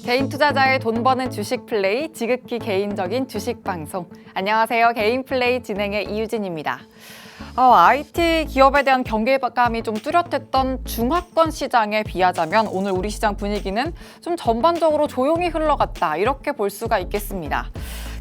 개인 투자자의 돈 버는 주식 플레이, 지극히 개인적인 주식 방송. 안녕하세요. 개인 플레이 진행의 이유진입니다. IT 기업에 대한 경계감이 좀 뚜렷했던 중화권 시장에 비하자면 오늘 우리 시장 분위기는 좀 전반적으로 조용히 흘러갔다, 이렇게 볼 수가 있겠습니다.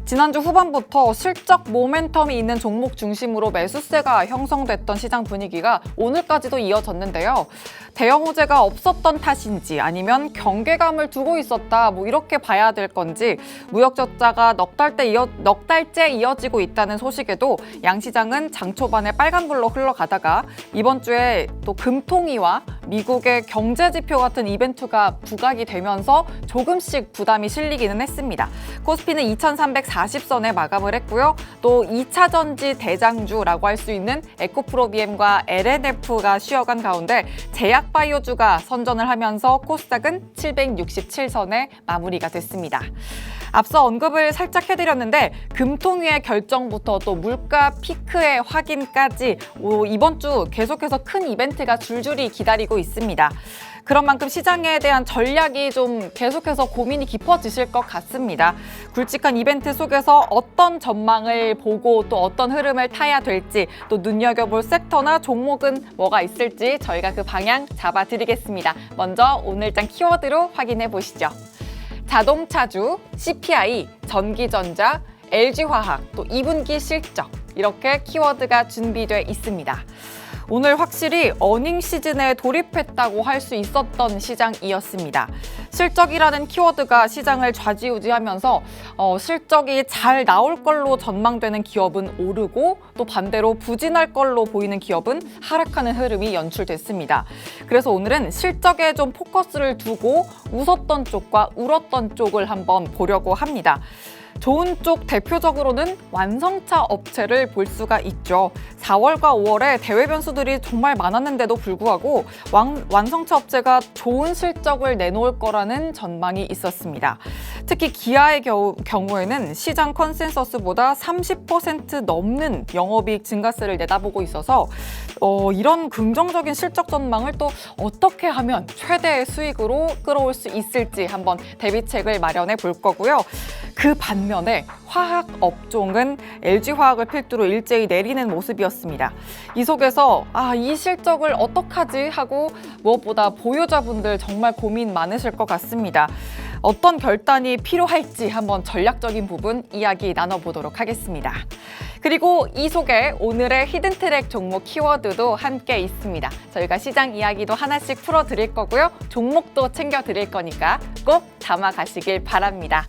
지난주 후반부터 실적 모멘텀이 있는 종목 중심으로 매수세가 형성됐던 시장 분위기가 오늘까지도 이어졌는데요. 대형 호재가 없었던 탓인지 아니면 경계감을 두고 있었다, 이렇게 봐야 될 건지 무역 적자가 넉 달째 이어지고 있다는 소식에도 양시장은 장 초반에 빨간불로 흘러가다가 이번 주에 또 금통위와 미국의 경제 지표 같은 이벤트가 부각이 되면서 조금씩 부담이 실리기는 했습니다. 코스피는 2340선에 마감을 했고요. 또 2차 전지 대장주라고 할 수 있는 에코프로비엠과 LNF가 쉬어간 가운데 제약바이오주가 선전을 하면서 코스닥은 767선에 마무리가 됐습니다. 앞서 언급을 살짝 해드렸는데 금통위의 결정부터 또 물가 피크의 확인까지 이번 주 계속해서 큰 이벤트가 줄줄이 기다리고 있습니다. 그런 만큼 시장에 대한 전략이 좀 계속해서 고민이 깊어지실 것 같습니다. 굵직한 이벤트 속에서 어떤 전망을 보고 또 어떤 흐름을 타야 될지, 또 눈여겨볼 섹터나 종목은 뭐가 있을지 저희가 그 방향 잡아드리겠습니다. 먼저 오늘장 키워드로 확인해 보시죠. 자동차주, CPI, 전기전자, LG화학, 또 2분기 실적, 이렇게 키워드가 준비돼 있습니다. 오늘 확실히 어닝 시즌에 돌입했다고 할 수 있었던 시장이었습니다. 실적이라는 키워드가 시장을 좌지우지하면서 실적이 잘 나올 걸로 전망되는 기업은 오르고 또 반대로 부진할 걸로 보이는 기업은 하락하는 흐름이 연출됐습니다. 그래서 오늘은 실적에 좀 포커스를 두고 웃었던 쪽과 울었던 쪽을 한번 보려고 합니다. 좋은 쪽 대표적으로는 완성차 업체를 볼 수가 있죠. 4월과 5월에 대외 변수들이 정말 많았는데도 불구하고 완성차 업체가 좋은 실적을 내놓을 거라는 전망이 있었습니다. 특히 기아의 경우에는 시장 컨센서스보다 30% 넘는 영업이익 증가세를 내다보고 있어서 이런 긍정적인 실적 전망을 또 어떻게 하면 최대의 수익으로 끌어올 수 있을지 한번 대비책을 마련해 볼 거고요. 그 반면에 화학 업종은 LG화학을 필두로 일제히 내리는 모습이었습니다. 이 속에서 이 실적을 어떡하지 하고 무엇보다 보유자분들 정말 고민 많으실 것 같습니다. 어떤 결단이 필요할지 한번 전략적인 부분 이야기 나눠보도록 하겠습니다. 그리고 이 속에 오늘의 히든트랙 종목 키워드도 함께 있습니다. 저희가 시장 이야기도 하나씩 풀어드릴 거고요. 종목도 챙겨드릴 거니까 꼭 담아가시길 바랍니다.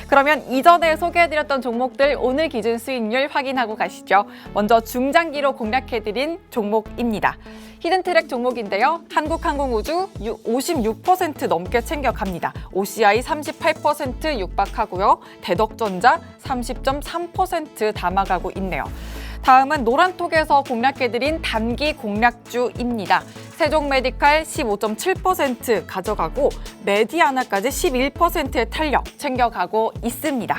그러면 이전에 소개해드렸던 종목들 오늘 기준 수익률 확인하고 가시죠. 먼저 중장기로 공략해드린 종목입니다. 히든트랙 종목인데요. 한국항공우주 56% 넘게 챙겨갑니다. OCI 38% 육박하고요. 대덕전자 30.3% 담아가고 있네요. 다음은 노란톡에서 공략해드린 단기 공략주입니다. 세종메디칼 15.7% 가져가고 메디아나까지 11%의 탄력 챙겨가고 있습니다.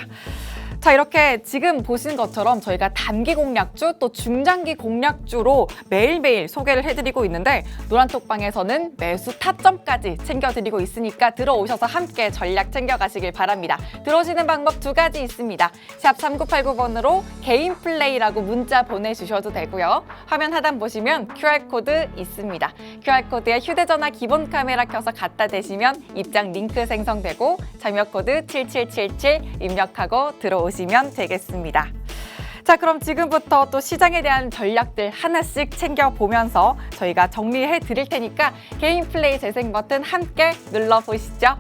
자, 이렇게 지금 보신 것처럼 저희가 단기 공략주 또 중장기 공략주로 매일매일 소개를 해드리고 있는데 노란톡방에서는 매수 타점까지 챙겨드리고 있으니까 들어오셔서 함께 전략 챙겨가시길 바랍니다. 들어오시는 방법 두 가지 있습니다. 샵 3989번으로 개인 플레이라고 문자 보내주셔도 되고요. 화면 하단 보시면 QR코드 있습니다. QR코드에 휴대전화 기본 카메라 켜서 갖다 대시면 입장 링크 생성되고 참여코드 7777 입력하고 들어오시면 되겠습니다. 자, 그럼 지금부터 또 시장에 대한 전략들 하나씩 챙겨보면서 저희가 정리해 드릴 테니까 개인 플레이 재생 버튼 함께 눌러보시죠.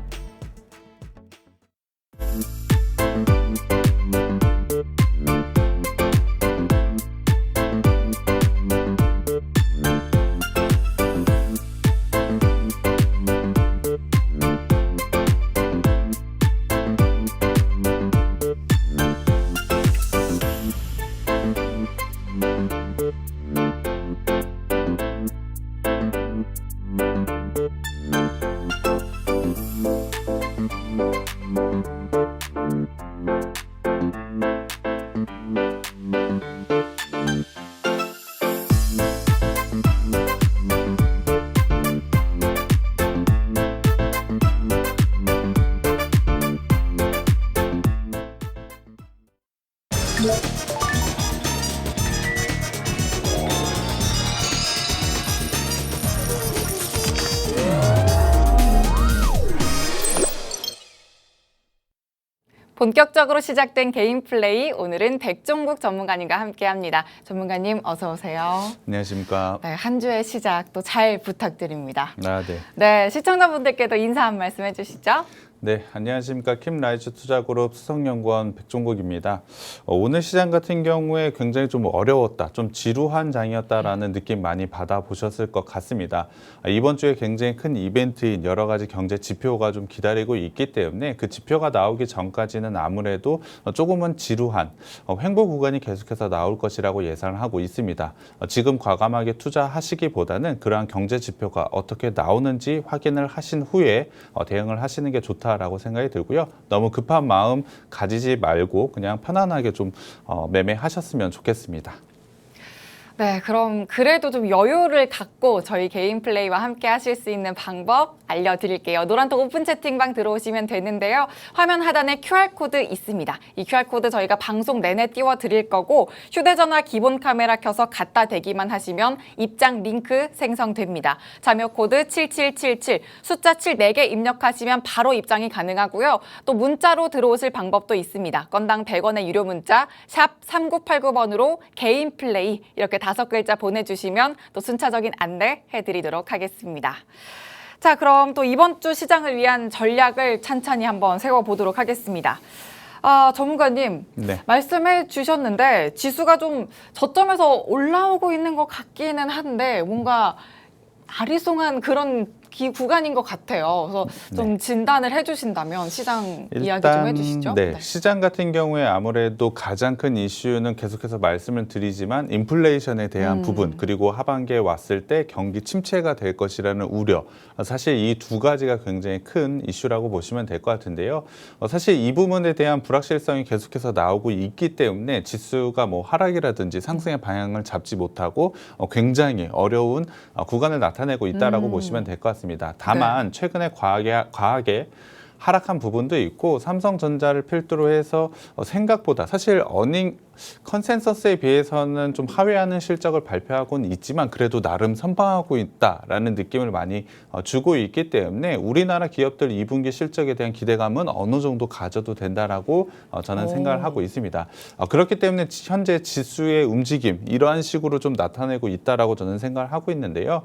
본격적으로 시작된 개인 플레이, 오늘은 백종국 전문가님과 함께합니다. 전문가님 어서 오세요. 안녕하십니까. 네, 한 주의 시작 또 잘 부탁드립니다. 네. 네, 시청자분들께도 인사 한 말씀 해주시죠. 네, 안녕하십니까. 킴라이츠 투자그룹 수석연구원 백종국입니다. 오늘 시장 같은 경우에 굉장히 좀 어려웠다, 좀 지루한 장이었다라는 느낌 많이 받아보셨을 것 같습니다. 이번 주에 굉장히 큰 이벤트인 여러 가지 경제 지표가 좀 기다리고 있기 때문에 그 지표가 나오기 전까지는 아무래도 조금은 지루한 횡보 구간이 계속해서 나올 것이라고 예상을 하고 있습니다. 지금 과감하게 투자하시기보다는 그러한 경제 지표가 어떻게 나오는지 확인을 하신 후에 대응을 하시는 게 좋다라고 생각이 들고요. 너무 급한 마음 가지지 말고 그냥 편안하게 좀 매매하셨으면 좋겠습니다. 네, 그럼 그래도 좀 여유를 갖고 저희 개인 플레이와 함께 하실 수 있는 방법 알려드릴게요. 노란톡 오픈 채팅방 들어오시면 되는데요. 화면 하단에 QR코드 있습니다. 이 QR코드 저희가 방송 내내 띄워드릴 거고 휴대전화 기본 카메라 켜서 갖다 대기만 하시면 입장 링크 생성됩니다. 자료 코드 7777, 숫자 7 4개 입력하시면 바로 입장이 가능하고요. 또 문자로 들어오실 방법도 있습니다. 건당 100원의 유료 문자 샵 3989번으로 개인 플레이 이렇게 5글자 보내주시면 또 순차적인 안내 해드리도록 하겠습니다. 자, 그럼 또 이번 주 시장을 위한 전략을 찬찬히 한번 세워보도록 하겠습니다. 전문가님, 네. 말씀해 주셨는데 지수가 좀 저점에서 올라오고 있는 것 같기는 한데 뭔가 아리송한 그런 구간인 것 같아요. 그래서 좀 진단을 해주신다면 시장 이야기 좀 해주시죠. 네, 시장 같은 경우에 아무래도 가장 큰 이슈는 계속해서 말씀을 드리지만 인플레이션에 대한 부분 그리고 하반기에 왔을 때 경기 침체가 될 것이라는 우려. 사실 이 두 가지가 굉장히 큰 이슈라고 보시면 될 것 같은데요. 사실 이 부분에 대한 불확실성이 계속해서 나오고 있기 때문에 지수가 뭐 하락이라든지 상승의 방향을 잡지 못하고 굉장히 어려운 구간을 나타내고 있다라고 보시면 될 것 같습니다. 다만 최근에 과하게 하락한 부분도 있고 삼성전자를 필두로 해서 생각보다 사실 어닝 컨센서스에 비해서는 좀 하회하는 실적을 발표하고는 있지만 그래도 나름 선방하고 있다라는 느낌을 많이 주고 있기 때문에 우리나라 기업들 2분기 실적에 대한 기대감은 어느 정도 가져도 된다라고 저는 생각을 하고 있습니다. 그렇기 때문에 현재 지수의 움직임 이러한 식으로 좀 나타내고 있다라고 저는 생각을 하고 있는데요.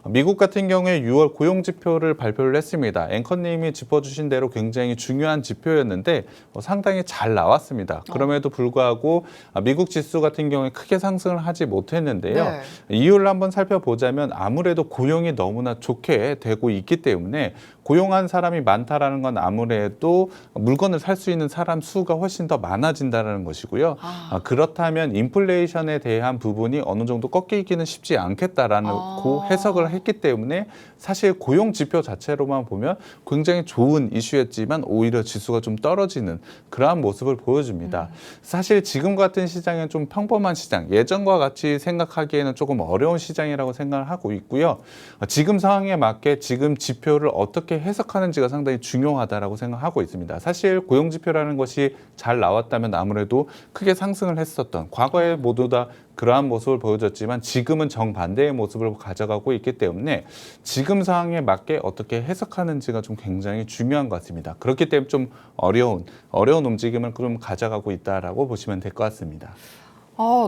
미국 같은 경우에 6월 고용 지표를 발표를 했습니다. 앵커님이 짚어주신 대로 굉장히 중요한 지표였는데 상당히 잘 나왔습니다. 그럼에도 불구하고 미국 지수 같은 경우에 크게 상승을 하지 못했는데요. 네. 이유를 한번 살펴보자면 아무래도 고용이 너무나 좋게 되고 있기 때문에 고용한 사람이 많다라는 건 아무래도 물건을 살 수 있는 사람 수가 훨씬 더 많아진다는 것이고요. 그렇다면 인플레이션에 대한 부분이 어느 정도 꺾이기는 쉽지 않겠다라는 해석을 했기 때문에 사실 고용 지표 자체로만 보면 굉장히 좋은 이슈였지만 오히려 지수가 좀 떨어지는 그러한 모습을 보여줍니다. 사실 지금 같은 시장은 좀 평범한 시장, 예전과 같이 생각하기에는 조금 어려운 시장이라고 생각을 하고 있고요. 지금 상황에 맞게 지금 지표를 어떻게 해석하는지가 상당히 중요하다라고 생각하고 있습니다. 사실 고용 지표라는 것이 잘 나왔다면 아무래도 크게 상승을 했었던 과거에 모두 다 그러한 모습을 보여줬지만 지금은 정반대의 모습을 가져가고 있기 때문에 지금 상황에 맞게 어떻게 해석하는지가 좀 굉장히 중요한 것 같습니다. 그렇기 때문에 좀 어려운 움직임을 좀 가져가고 있다라고 보시면 될 것 같습니다.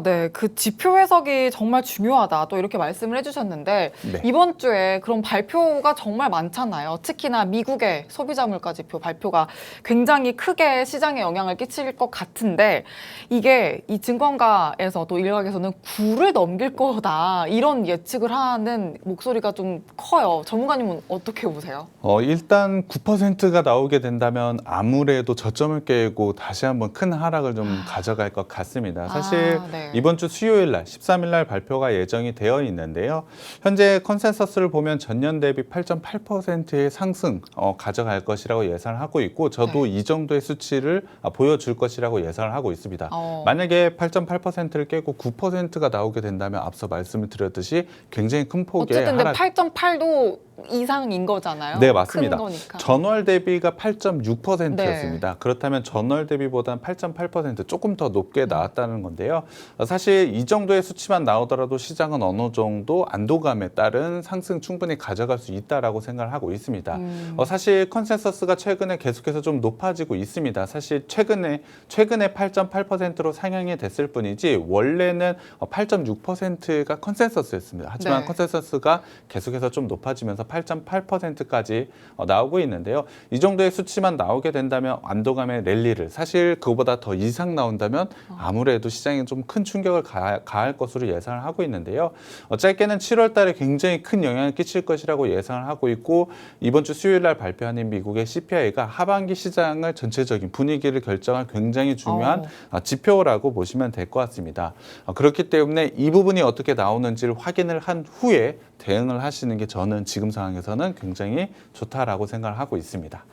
네. 그 지표 해석이 정말 중요하다. 또 이렇게 말씀을 해주셨는데 네. 이번 주에 그런 발표가 정말 많잖아요. 특히나 미국의 소비자 물가 지표 발표가 굉장히 크게 시장에 영향을 끼칠 것 같은데 이게 이 증권가에서 또 일각에서는 9를 넘길 거다. 이런 예측을 하는 목소리가 좀 커요. 전문가님은 어떻게 보세요? 일단 9%가 나오게 된다면 아무래도 저점을 깨고 다시 한번 큰 하락을 좀 가져갈 것 같습니다. 사실 네. 이번 주 수요일 날 13일 날 발표가 예정이 되어 있는데요. 현재 컨센서스를 보면 전년 대비 8.8%의 상승 가져갈 것이라고 예상을 하고 있고 저도 이 정도의 수치를 보여줄 것이라고 예상을 하고 있습니다. 만약에 8.8%를 깨고 9%가 나오게 된다면 앞서 말씀을 드렸듯이 굉장히 큰 폭의 어쨌든 근데 하락. 8.8도 이상인 거잖아요. 네, 맞습니다. 큰 거니까. 전월 대비가 8.6%였습니다. 네. 그렇다면 전월 대비보다는 8.8% 조금 더 높게 나왔다는 건데요. 사실 이 정도의 수치만 나오더라도 시장은 어느 정도 안도감에 따른 상승 충분히 가져갈 수 있다라고 생각을 하고 있습니다. 사실 컨센서스가 최근에 계속해서 좀 높아지고 있습니다. 사실 최근에 8.8%로 상향이 됐을 뿐이지 원래는 8.6%가 컨센서스였습니다. 하지만 네. 컨센서스가 계속해서 좀 높아지면서 8.8%까지 나오고 있는데요. 이 정도의 수치만 나오게 된다면 안도감의 랠리를 사실 그거보다 더 이상 나온다면 아무래도 시장에 좀 큰 충격을 가할 것으로 예상을 하고 있는데요. 짧게는 7월 달에 굉장히 큰 영향을 끼칠 것이라고 예상을 하고 있고 이번 주 수요일 날 발표하는 미국의 CPI가 하반기 시장을 전체적인 분위기를 결정할 굉장히 중요한 지표라고 보시면 될 것 같습니다. 그렇기 때문에 이 부분이 어떻게 나오는지를 확인을 한 후에 대응을 하시는 게 저는 지금 상황에서는 굉장히 좋다라고 생각을 하고 있습니다.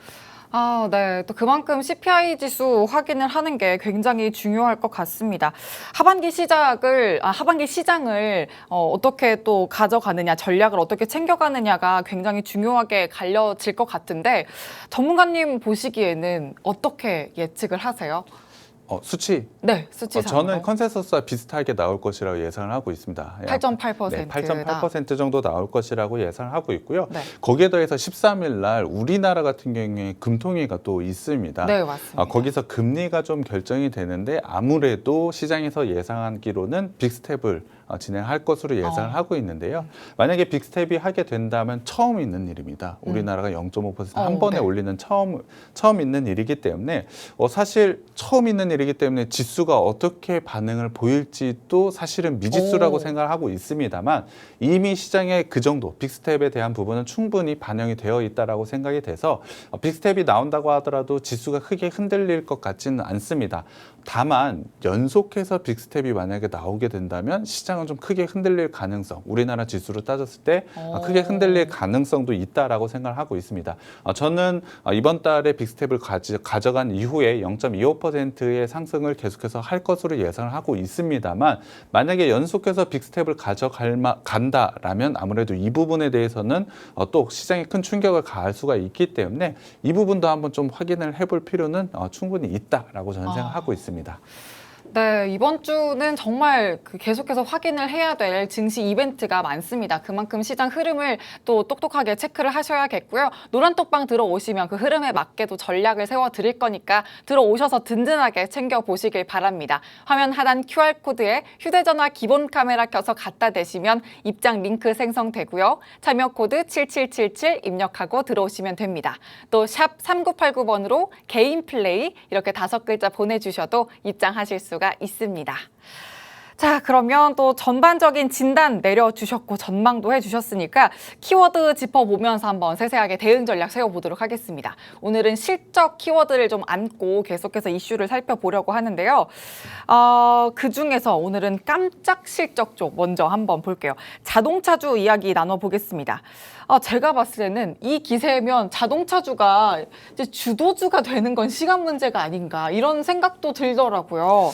네. 또 그만큼 CPI 지수 확인을 하는 게 굉장히 중요할 것 같습니다. 하반기 시장을 어떻게 또 가져가느냐, 전략을 어떻게 챙겨가느냐가 굉장히 중요하게 갈려질 것 같은데 전문가님 보시기에는 어떻게 예측을 하세요? 수치. 네, 수치상으로. 저는 컨센서스와 비슷하게 나올 것이라고 예상을 하고 있습니다. 8.8%. 네, 8.8% 정도 나올 것이라고 예상을 하고 있고요. 네. 거기에 더해서 13일 날 우리나라 같은 경우에 금통위가 또 있습니다. 네, 맞습니다. 거기서 금리가 좀 결정이 되는데 아무래도 시장에서 예상하기로는 빅스텝을 진행할 것으로 예상을 하고 있는데요. 만약에 빅스텝이 하게 된다면 처음 있는 일입니다. 우리나라가 0.5% 한 번에 네. 올리는 처음 있는 일이기 때문에 사실 처음 있는 일이기 때문에 지수가 어떻게 반응을 보일지도 사실은 미지수라고 생각을 하고 있습니다만 이미 시장에 그 정도 빅스텝에 대한 부분은 충분히 반영이 되어 있다라고 생각이 돼서 빅스텝이 나온다고 하더라도 지수가 크게 흔들릴 것 같지는 않습니다. 다만 연속해서 빅스텝이 만약에 나오게 된다면 시장은 좀 크게 흔들릴 가능성, 우리나라 지수로 따졌을 때 크게 흔들릴 가능성도 있다라고 생각을 하고 있습니다. 저는 이번 달에 빅스텝을 가져간 이후에 0.25%의 상승을 계속해서 할 것으로 예상을 하고 있습니다만 만약에 연속해서 빅스텝을 간다라면 아무래도 이 부분에 대해서는 또 시장에 큰 충격을 가할 수가 있기 때문에 이 부분도 한번 좀 확인을 해볼 필요는 충분히 있다라고 저는 생각하고 있습니다. 네, 이번 주는 정말 계속해서 확인을 해야 될 증시 이벤트가 많습니다. 그만큼 시장 흐름을 또 똑똑하게 체크를 하셔야겠고요. 노란톡방 들어오시면 그 흐름에 맞게도 전략을 세워드릴 거니까 들어오셔서 든든하게 챙겨보시길 바랍니다. 화면 하단 QR코드에 휴대전화 기본 카메라 켜서 갖다 대시면 입장 링크 생성되고요. 참여 코드 7777 입력하고 들어오시면 됩니다. 또 샵 3989번으로 개인 플레이 이렇게 5글자 보내주셔도 입장하실 수가 있습니다. 자, 그러면 또 전반적인 진단 내려주셨고 전망도 해주셨으니까 키워드 짚어보면서 한번 세세하게 대응 전략 세워보도록 하겠습니다. 오늘은 실적 키워드를 좀 안고 계속해서 이슈를 살펴보려고 하는데요. 그중에서 오늘은 깜짝 실적 쪽 먼저 한번 볼게요. 자동차주 이야기 나눠보겠습니다. 제가 봤을 때는 이 기세면 자동차주가 이제 주도주가 되는 건 시간 문제가 아닌가 이런 생각도 들더라고요.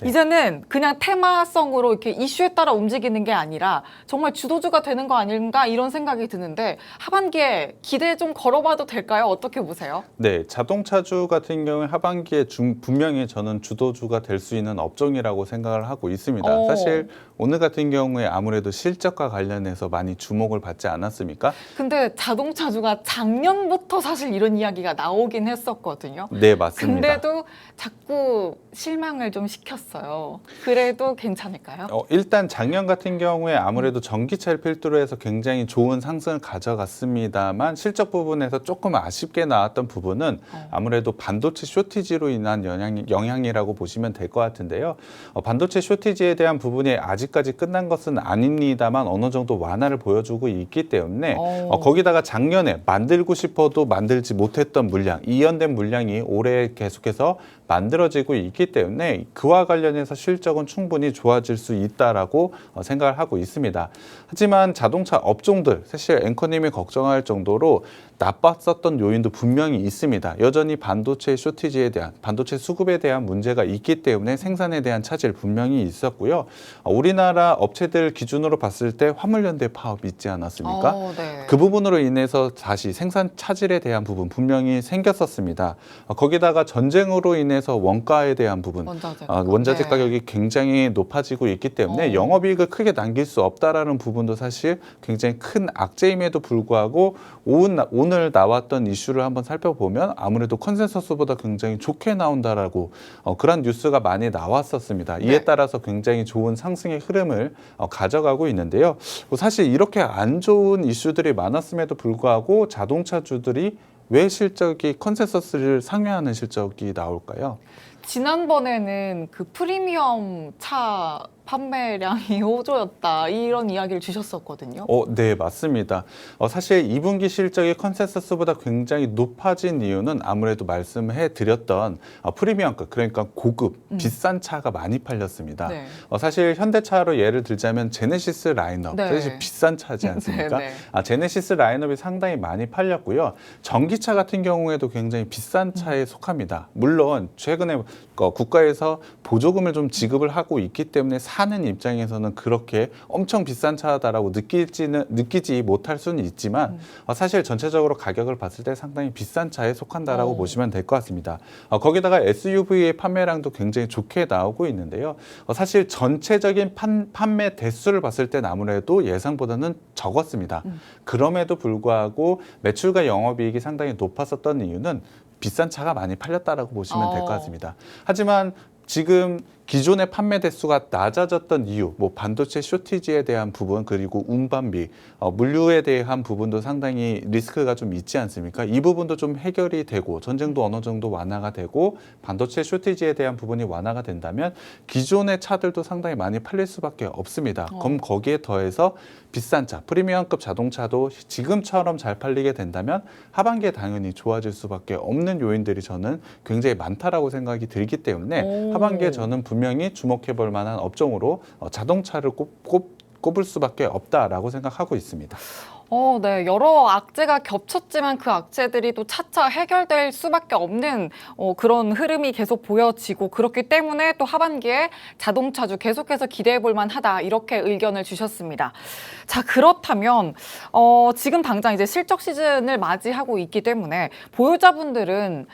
이제는 그냥 테마성으로 이렇게 이슈에 따라 움직이는 게 아니라 정말 주도주가 되는 거 아닌가 이런 생각이 드는데 하반기에 기대 좀 걸어봐도 될까요? 어떻게 보세요? 네, 자동차주 같은 경우에 하반기에 분명히 저는 주도주가 될 수 있는 업종이라고 생각을 하고 있습니다. 사실 오늘 같은 경우에 아무래도 실적과 관련해서 많이 주목을 받지 않았습니까? 근데 자동차주가 작년부터 사실 이런 이야기가 나오긴 했었거든요. 네, 맞습니다. 근데도 자꾸 실망을 좀 시켰어요. 그래도 괜찮을까요? 일단 작년 같은 경우에 아무래도 전기차를 필두로 해서 굉장히 좋은 상승을 가져갔습니다만 실적 부분에서 조금 아쉽게 나왔던 부분은 아무래도 반도체 쇼티지로 인한 영향이라고 보시면 될 것 같은데요. 반도체 쇼티지에 대한 부분이 아직까지 끝난 것은 아닙니다만 어느 정도 완화를 보여주고 있기 때문에 거기다가 작년에 만들고 싶어도 만들지 못했던 물량, 이연된 물량이 올해 계속해서 만들어지고 있기 때문에 그와 관련해서 실적은 충분히 좋아질 수 있다라고 생각을 하고 있습니다. 하지만 자동차 업종들, 사실 앵커님이 걱정할 정도로 나빴었던 요인도 분명히 있습니다. 여전히 반도체 쇼티지에 대한, 반도체 수급에 대한 문제가 있기 때문에 생산에 대한 차질 분명히 있었고요. 우리나라 업체들 기준으로 봤을 때 화물연대 파업 있지 않았습니까? 네. 그 부분으로 인해서 다시 생산 차질에 대한 부분 분명히 생겼었습니다. 거기다가 전쟁으로 인해서 원가에 대한 부분, 원자재 네. 가격이 굉장히 높아지고 있기 때문에 영업이익을 크게 남길 수 없다라는 부분도 사실 굉장히 큰 악재임에도 불구하고 오늘 나왔던 이슈를 한번 살펴보면 아무래도 컨센서스보다 굉장히 좋게 나온다라고 그런 뉴스가 많이 나왔었습니다. 이에 네. 따라서 굉장히 좋은 상승의 흐름을 가져가고 있는데요. 사실 이렇게 안 좋은 이슈들이 많았음에도 불구하고 자동차주들이 왜 실적이 컨센서스를 상회하는 실적이 나올까요? 지난번에는 그 프리미엄 차 판매량이 호조였다 이런 이야기를 주셨었거든요. 네, 맞습니다. 사실 2분기 실적이 컨센서스보다 굉장히 높아진 이유는 아무래도 말씀해 드렸던 프리미엄급, 그러니까 고급, 비싼 차가 많이 팔렸습니다. 네. 사실 현대차로 예를 들자면 제네시스 라인업, 네. 사실 비싼 차지 않습니까? 네, 제네시스 라인업이 상당히 많이 팔렸고요. 전기차 같은 경우에도 굉장히 비싼 차에 속합니다. 물론 최근에 국가에서 보조금을 좀 지급을 하고 있기 때문에 사는 입장에서는 그렇게 엄청 비싼 차다라고 느끼지 못할 수는 있지만 사실 전체적으로 가격을 봤을 때 상당히 비싼 차에 속한다라고 보시면 될 것 같습니다. 거기다가 SUV의 판매량도 굉장히 좋게 나오고 있는데요. 사실 전체적인 판매 대수를 봤을 때 아무래도 예상보다는 적었습니다. 그럼에도 불구하고 매출과 영업이익이 상당히 높았었던 이유는 비싼 차가 많이 팔렸다라고 보시면 될 것 같습니다. 하지만 지금 기존의 판매 대수가 낮아졌던 이유, 반도체 쇼티지에 대한 부분, 그리고 운반비, 물류에 대한 부분도 상당히 리스크가 좀 있지 않습니까? 이 부분도 좀 해결이 되고 전쟁도 어느 정도 완화가 되고 반도체 쇼티지에 대한 부분이 완화가 된다면 기존의 차들도 상당히 많이 팔릴 수밖에 없습니다. 그럼 거기에 더해서 비싼 차, 프리미엄급 자동차도 지금처럼 잘 팔리게 된다면 하반기에 당연히 좋아질 수밖에 없는 요인들이 저는 굉장히 많다라고 생각이 들기 때문에 하반기에 저는 분명히 주목해 볼 만한 업종으로 자동차를 꼽을 수밖에 없다라고 생각하고 있습니다. 네. 여러 악재가 겹쳤지만 그 악재들이 또 차차 해결될 수밖에 없는 그런 흐름이 계속 보여지고 그렇기 때문에 또 하반기에 자동차주 계속해서 기대해 볼 만하다 이렇게 의견을 주셨습니다. 자, 그렇다면 지금 당장 이제 실적 시즌을 맞이하고 있기 때문에 보유자분들은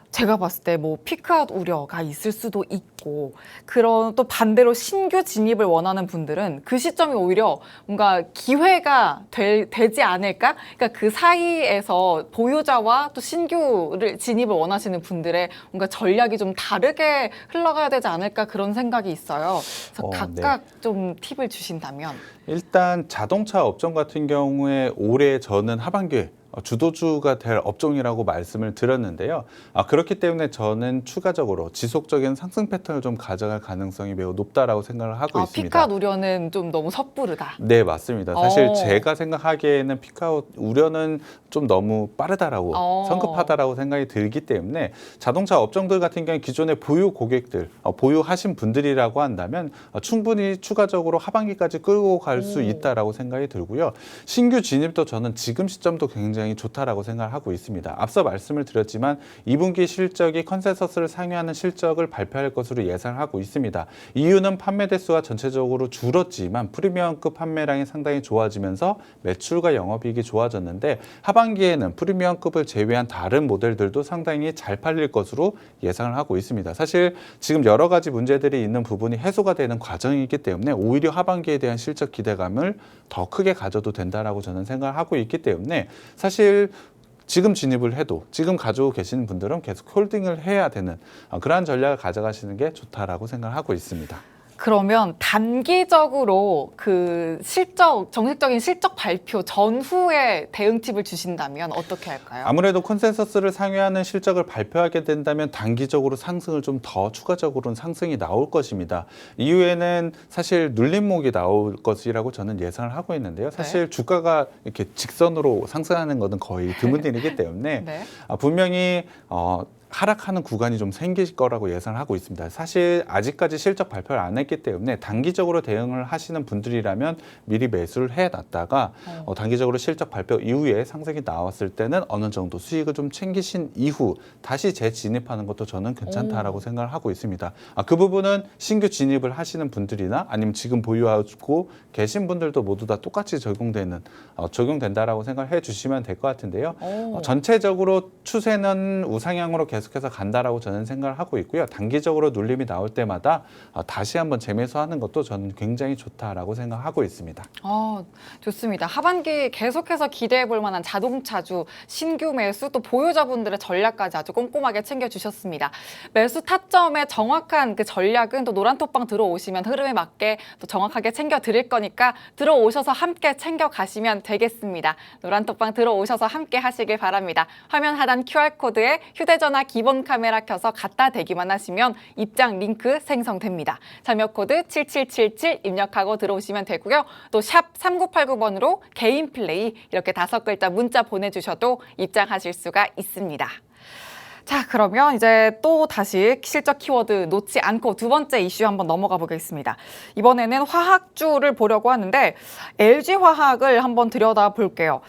제가 봤을 때 피크아웃 우려가 있을 수도 있고 그런 또 반대로 신규 진입을 원하는 분들은 그 시점이 오히려 뭔가 기회가 되지 않을까? 그러니까 그 사이에서 보유자와 또 신규를 진입을 원하시는 분들의 뭔가 전략이 좀 다르게 흘러가야 되지 않을까 그런 생각이 있어요. 그래서 각각 좀 팁을 주신다면. 일단 자동차 업종 같은 경우에 올해 저는 하반기에 주도주가 될 업종이라고 말씀을 드렸는데요. 그렇기 때문에 저는 추가적으로 지속적인 상승 패턴을 좀 가져갈 가능성이 매우 높다라고 생각을 하고 있습니다. 피크아웃 우려는 좀 너무 섣부르다. 네, 맞습니다. 사실 제가 생각하기에는 피크아웃 우려는 좀 너무 빠르다라고 성급하다라고 생각이 들기 때문에 자동차 업종들 같은 경우에 기존의 보유 고객들, 보유하신 분들이라고 한다면 충분히 추가적으로 하반기까지 끌고 갈 수 있다라고 생각이 들고요. 신규 진입도 저는 지금 시점도 굉장히 좋다라고 생각을 하고 있습니다. 앞서 말씀을 드렸지만 2분기 실적이 컨센서스를 상회하는 실적을 발표할 것으로 예상하고 있습니다. 이유는 판매 대수가 전체적으로 줄었지만 프리미엄급 판매량이 상당히 좋아지면서 매출과 영업이익이 좋아졌는데 하반기에는 프리미엄급을 제외한 다른 모델들도 상당히 잘 팔릴 것으로 예상을 하고 있습니다. 사실 지금 여러 가지 문제들이 있는 부분이 해소가 되는 과정이기 때문에 오히려 하반기에 대한 실적 기대감을 더 크게 가져도 된다라고 저는 생각을 하고 있기 때문에 사실 지금 진입을 해도 지금 가지고 계시는 분들은 계속 홀딩을 해야 되는 그러한 전략을 가져가시는 게 좋다라고 생각을 하고 있습니다. 그러면 단기적으로 그 정식적인 실적 발표 전후에 대응 팁을 주신다면 어떻게 할까요? 아무래도 컨센서스를 상회하는 실적을 발표하게 된다면 단기적으로 상승을 좀 더 추가적으로는 상승이 나올 것입니다. 이후에는 사실 눌림목이 나올 것이라고 저는 예상을 하고 있는데요. 사실 주가가 이렇게 직선으로 상승하는 것은 거의 드문 일이기 때문에 분명히 하락하는 구간이 좀 생길 거라고 예상을 하고 있습니다. 사실 아직까지 실적 발표를 안 했기 때문에 단기적으로 대응을 하시는 분들이라면 미리 매수를 해놨다가 단기적으로 실적 발표 이후에 상승이 나왔을 때는 어느 정도 수익을 좀 챙기신 이후 다시 재진입하는 것도 저는 괜찮다라고 생각을 하고 있습니다. 그 부분은 신규 진입을 하시는 분들이나 아니면 지금 보유하고 계신 분들도 모두 다 똑같이 적용된다라고 생각을 해주시면 될 것 같은데요. 전체적으로 추세는 우상향으로 계속해서 간다라고 저는 생각을 하고 있고요. 단기적으로 눌림이 나올 때마다 다시 한번 재매수하는 것도 저는 굉장히 좋다라고 생각하고 있습니다. 좋습니다. 하반기 계속해서 기대해 볼 만한 자동차주, 신규 매수, 또 보유자분들의 전략까지 아주 꼼꼼하게 챙겨주셨습니다. 매수 타점의 정확한 그 전략은 또 노란톡방 들어오시면 흐름에 맞게 또 정확하게 챙겨드릴 거니까 들어오셔서 함께 챙겨가시면 되겠습니다. 노란톡방 들어오셔서 함께 하시길 바랍니다. 화면 하단 QR코드에 휴대전화 기본 카메라 켜서 갖다 대기만 하시면 입장 링크 생성됩니다. 참여 코드 7777 입력하고 들어오시면 되고요. 또 샵 3989번으로 개인 플레이 이렇게 5글자 문자 보내주셔도 입장하실 수가 있습니다. 자, 그러면 이제 또 다시 실적 키워드 놓지 않고 두 번째 이슈 한번 넘어가 보겠습니다. 이번에는 화학주를 보려고 하는데 LG화학을 한번 들여다볼게요.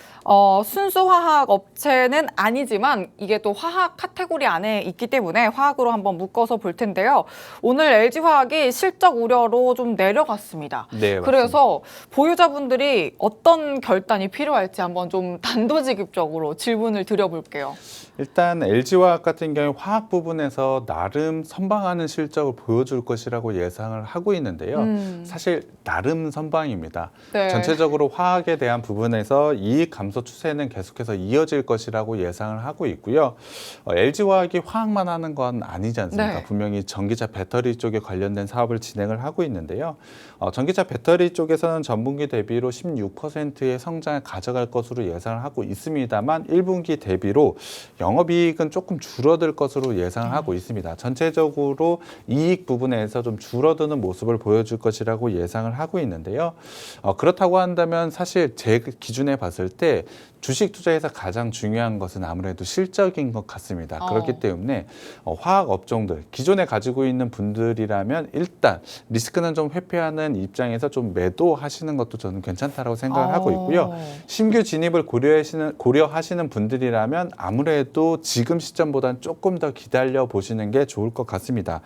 순수 화학 업체는 아니지만 이게 또 화학 카테고리 안에 있기 때문에 화학으로 한번 묶어서 볼 텐데요. 오늘 LG화학이 실적 우려로 좀 내려갔습니다. 네, 그래서 보유자분들이 어떤 결단이 필요할지 한번 좀 단도직입적으로 질문을 드려볼게요. 일단 LG화학 같은 경우 화학 부분에서 나름 선방하는 실적을 보여줄 것이라고 예상을 하고 있는데요. 사실 나름 선방입니다. 네. 전체적으로 화학에 대한 부분에서 이익 감소 추세는 계속해서 이어질 것이라고 예상을 하고 있고요. LG화학이 화학만 하는 건 아니지 않습니까? 네. 분명히 전기차 배터리 쪽에 관련된 사업을 진행을 하고 있는데요. 전기차 배터리 쪽에서는 전분기 대비로 16%의 성장을 가져갈 것으로 예상을 하고 있습니다만 1분기 대비로 영업이익은 조금 줄어들 것으로 예상을 하고 있습니다. 전체적으로 이익 부분에서 좀 줄어드는 모습을 보여줄 것이라고 예상을 하고 있는데요. 그렇다고 한다면 사실 제 기준에 봤을 때 주식 투자에서 가장 중요한 것은 아무래도 실적인 것 같습니다. 그렇기 때문에 화학 업종들, 기존에 가지고 있는 분들이라면 일단 리스크는 좀 회피하는 입장에서 좀 매도하시는 것도 저는 괜찮다라고 생각을 하고 있고요. 신규 진입을 고려하시는 분들이라면 아무래도 지금 시점보다는 조금 더 기다려 보시는 게 좋을 것 같습니다.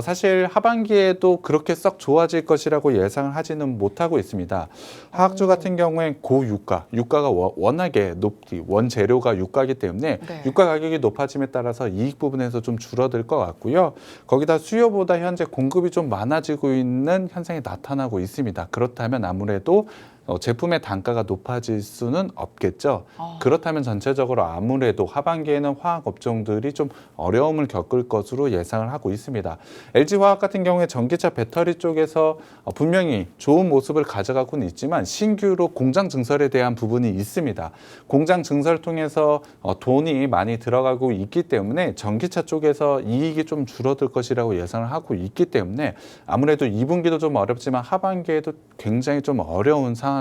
사실 하반기에도 그렇게 썩 좋아질 것이라고 예상을 하지는 못하고 있습니다. 화학주 같은 경우엔 유가가 워낙에 높기, 원재료가 유가이기 때문에 네. 유가 가격이 높아짐에 따라서 이익 부분에서 좀 줄어들 것 같고요. 거기다 수요보다 현재 공급이 좀 많아지고 있는 현상이 나타나고 있습니다. 그렇다면 아무래도 제품의 단가가 높아질 수는 없겠죠. 그렇다면 전체적으로 아무래도 하반기에는 화학 업종들이 좀 어려움을 겪을 것으로 예상을 하고 있습니다. LG화학 같은 경우에 전기차 배터리 쪽에서 분명히 좋은 모습을 가져가고는 있지만 신규로 공장 증설에 대한 부분이 있습니다. 공장 증설을 통해서 돈이 많이 들어가고 있기 때문에 전기차 쪽에서 이익이 좀 줄어들 것이라고 예상을 하고 있기 때문에 아무래도 2분기도 좀 어렵지만 하반기에도 굉장히 좀 어려운 상황을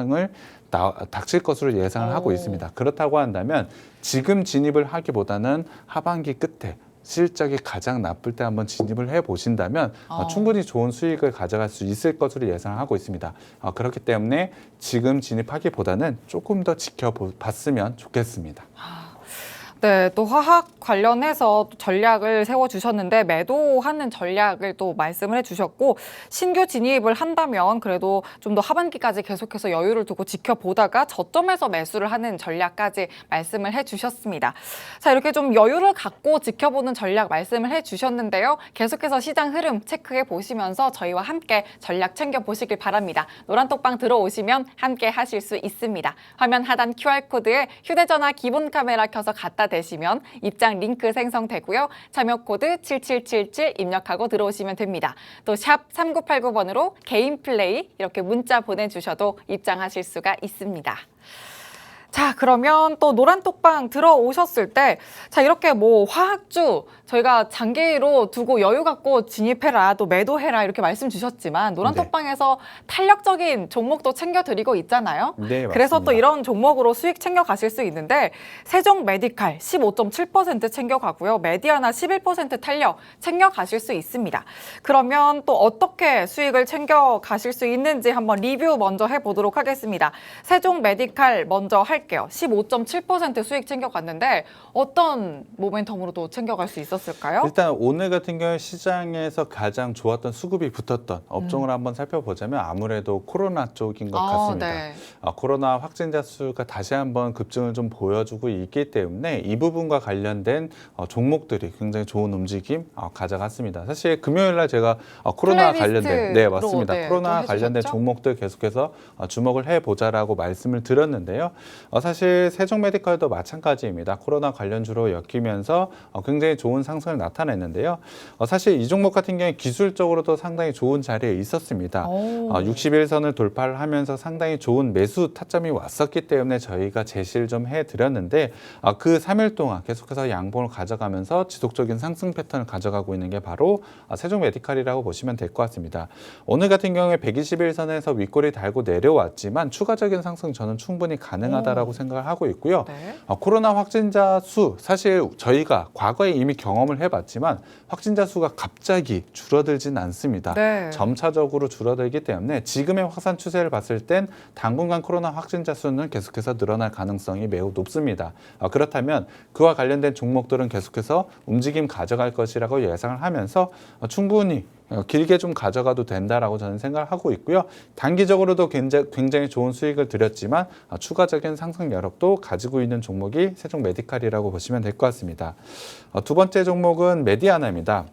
닥칠 것으로 예상을 하고 있습니다. 그렇다고 한다면 지금 진입을 하기보다는 하반기 끝에 실적이 가장 나쁠 때 한번 진입을 해보신다면 충분히 좋은 수익을 가져갈 수 있을 것으로 예상하고 있습니다. 그렇기 때문에 지금 진입하기보다는 조금 더 지켜봤으면 좋겠습니다. 네, 또 화학 관련해서 전략을 세워주셨는데 매도하는 전략을 또 말씀을 해주셨고 신규 진입을 한다면 그래도 좀 더 하반기까지 계속해서 여유를 두고 지켜보다가 저점에서 매수를 하는 전략까지 말씀을 해주셨습니다. 자, 이렇게 좀 여유를 갖고 지켜보는 전략 말씀을 해주셨는데요. 계속해서 시장 흐름 체크해 보시면서 저희와 함께 전략 챙겨보시길 바랍니다. 노란톡방 들어오시면 함께 하실 수 있습니다. 화면 하단 QR코드에 휴대전화 기본 카메라 켜서 갖다 되시면 입장 링크 생성되고요. 참여 코드 7777 입력하고 들어오시면 됩니다. 또 샵 3989번으로 개인 플레이 이렇게 문자 보내주셔도 입장하실 수가 있습니다. 자, 그러면 또 노란톡방 들어오셨을 때, 자, 이렇게 뭐 화학주 저희가 장기로 두고 여유 갖고 진입해라, 또 매도해라 이렇게 말씀 주셨지만 노란톡방에서 탄력적인 종목도 챙겨드리고 있잖아요. 네, 그래서 또 맞습니다. 이런 종목으로 수익 챙겨가실 수 있는데 세종 메디칼 15.7% 챙겨가고요. 메디아나 11% 탄력 챙겨가실 수 있습니다. 그러면 또 어떻게 수익을 챙겨가실 수 있는지 한번 리뷰 먼저 해보도록 하겠습니다. 세종 메디칼 먼저 할게요. 15.7% 수익 챙겨갔는데 어떤 모멘텀으로도 챙겨갈 수 있었을까요? 일단 오늘 같은 경우에 시장에서 가장 좋았던 수급이 붙었던 업종을 한번 살펴보자면 아무래도 코로나 쪽인 것 같습니다. 네. 코로나 확진자 수가 다시 한번 급증을 좀 보여주고 있기 때문에 이 부분과 관련된 종목들이 굉장히 좋은 움직임 가져갔습니다. 사실 금요일 날 제가 코로나 관련된 네, 맞습니다. 네, 코로나 관련된 종목들 계속해서 주목을 해보자라고 말씀을 드렸는데요. 사실 세종메디컬도 마찬가지입니다. 코로나 관련주로 엮이면서 굉장히 좋은 상승을 나타냈는데요. 사실 이 종목 같은 경우에 기술적으로도 상당히 좋은 자리에 있었습니다. 61선을 돌파를 하면서 상당히 좋은 매수 타점이 왔었기 때문에 저희가 제시를 좀 해드렸는데 그 3일 동안 계속해서 양봉을 가져가면서 지속적인 상승 패턴을 가져가고 있는 게 바로 세종메디칼이라고 보시면 될 것 같습니다. 오늘 같은 경우에 121선에서 윗골이 달고 내려왔지만 추가적인 상승 저는 충분히 가능하다라고 생각을 하고 있고요. 네. 코로나 확진자 수 사실 저희가 과거에 이미 경험을 해봤지만 확진자 수가 갑자기 줄어들진 않습니다. 네. 점차적으로 줄어들기 때문에 지금의 확산 추세를 봤을 땐 당분간 코로나 확진자 수는 계속해서 늘어날 가능성이 매우 높습니다. 그렇다면 그와 관련된 종목들은 계속해서 움직임 가져갈 것이라고 예상을 하면서 충분히 길게 좀 가져가도 된다라고 저는 생각을 하고 있고요. 단기적으로도 굉장히 좋은 수익을 드렸지만 추가적인 상승 여력도 가지고 있는 종목이 세종메디칼이라고 보시면 될 것 같습니다. 두 번째 종목은 메디아나입니다.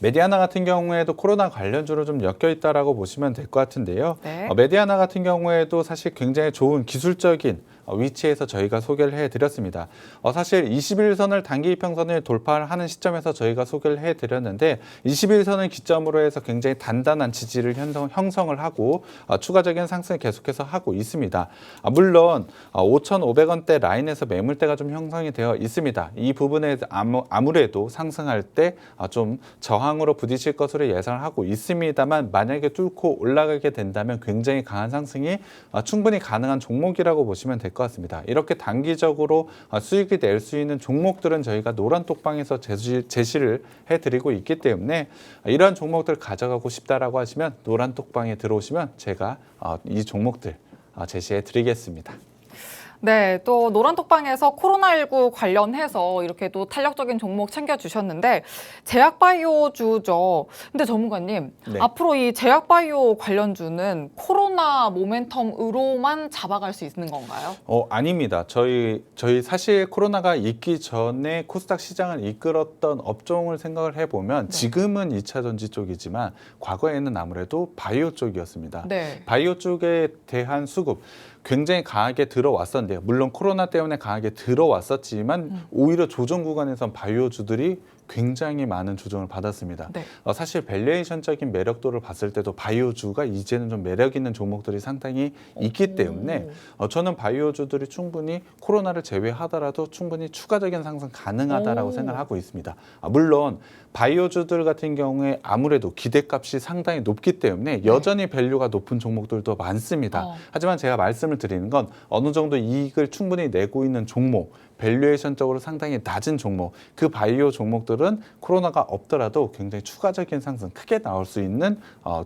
메디아나 같은 경우에도 코로나 관련주로 좀 엮여 있다라고 보시면 될 것 같은데요. 네. 메디아나 같은 경우에도 사실 굉장히 좋은 기술적인 위치에서 저희가 소개를 해드렸습니다. 사실 21선을 단기 이평선을 돌파를 하는 시점에서 저희가 소개를 해드렸는데 21선을 기점으로 해서 굉장히 단단한 지지를 형성을 하고 추가적인 상승을 계속해서 하고 있습니다. 물론 5,500원대 라인에서 매물대가 좀 형성이 되어 있습니다. 이 부분에 아무래도 상승할 때 좀 저항으로 부딪힐 것으로 예상을 하고 있습니다만 만약에 뚫고 올라가게 된다면 굉장히 강한 상승이 충분히 가능한 종목이라고 보시면 될 것 같습니다. 이렇게 단기적으로 수익이 낼 수 있는 종목들은 저희가 노란톡방에서 제시를 해드리고 있기 때문에 이러한 종목들 가져가고 싶다라고 하시면 노란톡방에 들어오시면 제가 이 종목들 제시해 드리겠습니다. 네, 또 노란톡방에서 코로나19 관련해서 이렇게 또 탄력적인 종목 챙겨주셨는데 제약바이오주죠. 근데 전문가님, 네. 앞으로 이 제약바이오 관련주는 코로나 모멘텀으로만 잡아갈 수 있는 건가요? 아닙니다. 저희 사실 코로나가 있기 전에 코스닥 시장을 이끌었던 업종을 생각을 해보면 지금은 2차 전지 쪽이지만 과거에는 아무래도 바이오 쪽이었습니다. 네. 바이오 쪽에 대한 수급 굉장히 강하게 들어왔었는데요. 물론 코로나 때문에 강하게 들어왔었지만 오히려 조정 구간에선 바이오주들이 굉장히 많은 조정을 받았습니다. 네. 사실 밸류에이션적인 매력도를 봤을 때도 바이오주가 이제는 좀 매력 있는 종목들이 상당히 있기 때문에 저는 바이오주들이 충분히 코로나를 제외하더라도 충분히 추가적인 상승 가능하다라고 생각을 하고 있습니다. 물론 바이오주들 같은 경우에 아무래도 기대값이 상당히 높기 때문에 여전히 밸류가 높은 종목들도 많습니다. 하지만 제가 말씀을 드리는 건 어느 정도 이익을 충분히 내고 있는 종목, 밸류에이션적으로 상당히 낮은 종목, 그 바이오 종목들은 코로나가 없더라도 굉장히 추가적인 상승 크게 나올 수 있는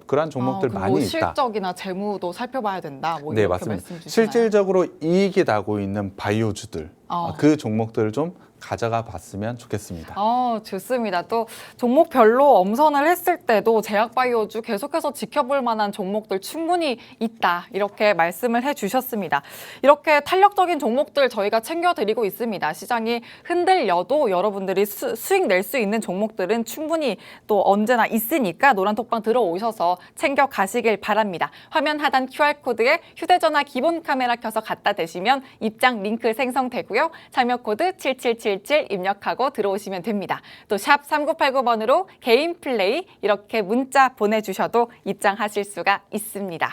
그러한 종목들 많이 뭐 있다. 실적이나 재무도 살펴봐야 된다. 뭐 네, 이렇게 맞습니다. 말씀 주시나요? 실질적으로 이익이 나고 있는 바이오주들, 그 종목들을 좀 가져가 봤으면 좋겠습니다. 좋습니다. 또 종목별로 엄선을 했을 때도 제약바이오주 계속해서 지켜볼 만한 종목들 충분히 있다. 이렇게 말씀을 해주셨습니다. 이렇게 탄력적인 종목들 저희가 챙겨드리고 있습니다. 시장이 흔들려도 여러분들이 수익 낼 수 있는 종목들은 충분히 또 언제나 있으니까 노란톡방 들어오셔서 챙겨가시길 바랍니다. 화면 하단 QR코드에 휴대전화 기본 카메라 켜서 갖다 대시면 입장 링크 생성되고요. 참여 코드 7777 입력하고 들어오시면 됩니다. 또 샵 3989번으로 개인 플레이 이렇게 문자 보내주셔도 입장하실 수가 있습니다.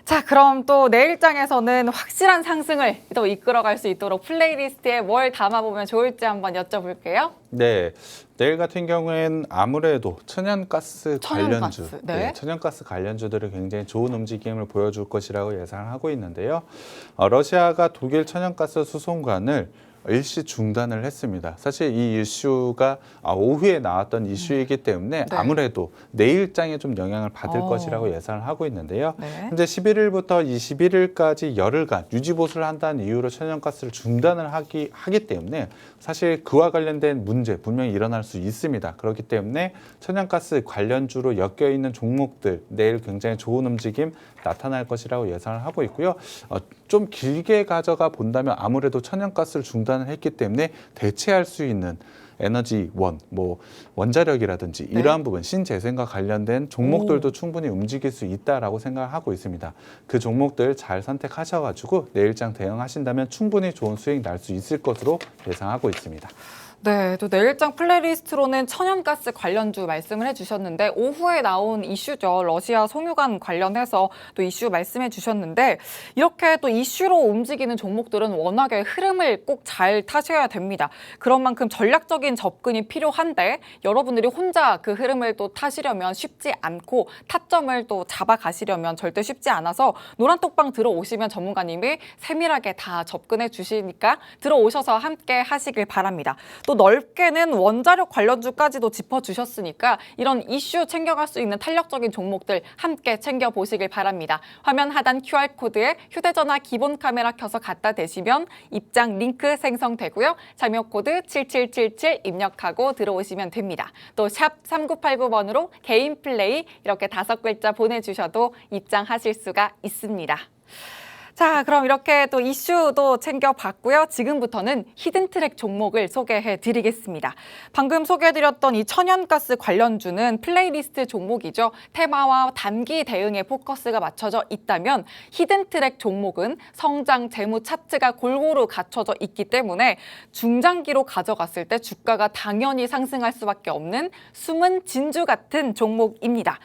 자, 그럼 또 내일장에서는 확실한 상승을 또 이끌어갈 수 있도록 플레이리스트에 뭘 담아보면 좋을지 한번 여쭤볼게요. 네, 내일 같은 경우엔 아무래도 천연가스 관련주, 천연가스, 네. 천연가스 관련주들이 굉장히 좋은 움직임을 보여줄 것이라고 예상하고 있는데요. 러시아가 독일 천연가스 수송관을 일시 중단을 했습니다. 사실 이 이슈가 오후에 나왔던 이슈이기 때문에 네. 아무래도 내일장에 좀 영향을 받을 어. 것이라고 예상을 하고 있는데요. 네. 현재 11일부터 21일까지 열흘간 유지보수를 한다는 이유로 천연가스를 중단을 하기 때문에 사실 그와 관련된 문제 분명히 일어날 수 있습니다. 그렇기 때문에 천연가스 관련주로 엮여 있는 종목들 내일 굉장히 좋은 움직임 나타날 것이라고 예상을 하고 있고요. 좀 길게 가져가 본다면 아무래도 천연가스를 중단을 했기 때문에 대체할 수 있는 에너지원, 원자력이라든지 이러한 부분, 신재생과 관련된 종목들도 충분히 움직일 수 있다라고 생각을 하고 있습니다. 그 종목들 잘 선택하셔가지고 내일장 대응하신다면 충분히 좋은 수익 날 수 있을 것으로 예상하고 있습니다. 네, 또 내일장 플레이리스트로는 천연가스 관련주 말씀을 해주셨는데 오후에 나온 이슈죠. 러시아 송유관 관련해서 또 이슈 말씀해 주셨는데 이렇게 또 이슈로 움직이는 종목들은 워낙에 흐름을 꼭 잘 타셔야 됩니다. 그런 만큼 전략적인 접근이 필요한데 여러분들이 혼자 그 흐름을 또 타시려면 쉽지 않고 타점을 또 잡아가시려면 절대 쉽지 않아서 노란톡방 들어오시면 전문가님이 세밀하게 다 접근해 주시니까 들어오셔서 함께 하시길 바랍니다. 또 넓게는 원자력 관련주까지도 짚어주셨으니까 이런 이슈 챙겨갈 수 있는 탄력적인 종목들 함께 챙겨보시길 바랍니다. 화면 하단 QR코드에 휴대전화 기본 카메라 켜서 갖다 대시면 입장 링크 생성되고요. 참여 코드 7777 입력하고 들어오시면 됩니다. 또 샵 3989번으로 개인 플레이 이렇게 5글자 보내주셔도 입장하실 수가 있습니다. 자, 그럼 이렇게 또 이슈도 챙겨봤고요. 지금부터는 히든트랙 종목을 소개해드리겠습니다. 방금 소개해드렸던 이 천연가스 관련주는 플레이리스트 종목이죠. 테마와 단기 대응에 포커스가 맞춰져 있다면 히든트랙 종목은 성장 재무 차트가 골고루 갖춰져 있기 때문에 중장기로 가져갔을 때 주가가 당연히 상승할 수밖에 없는 숨은 진주 같은 종목입니다.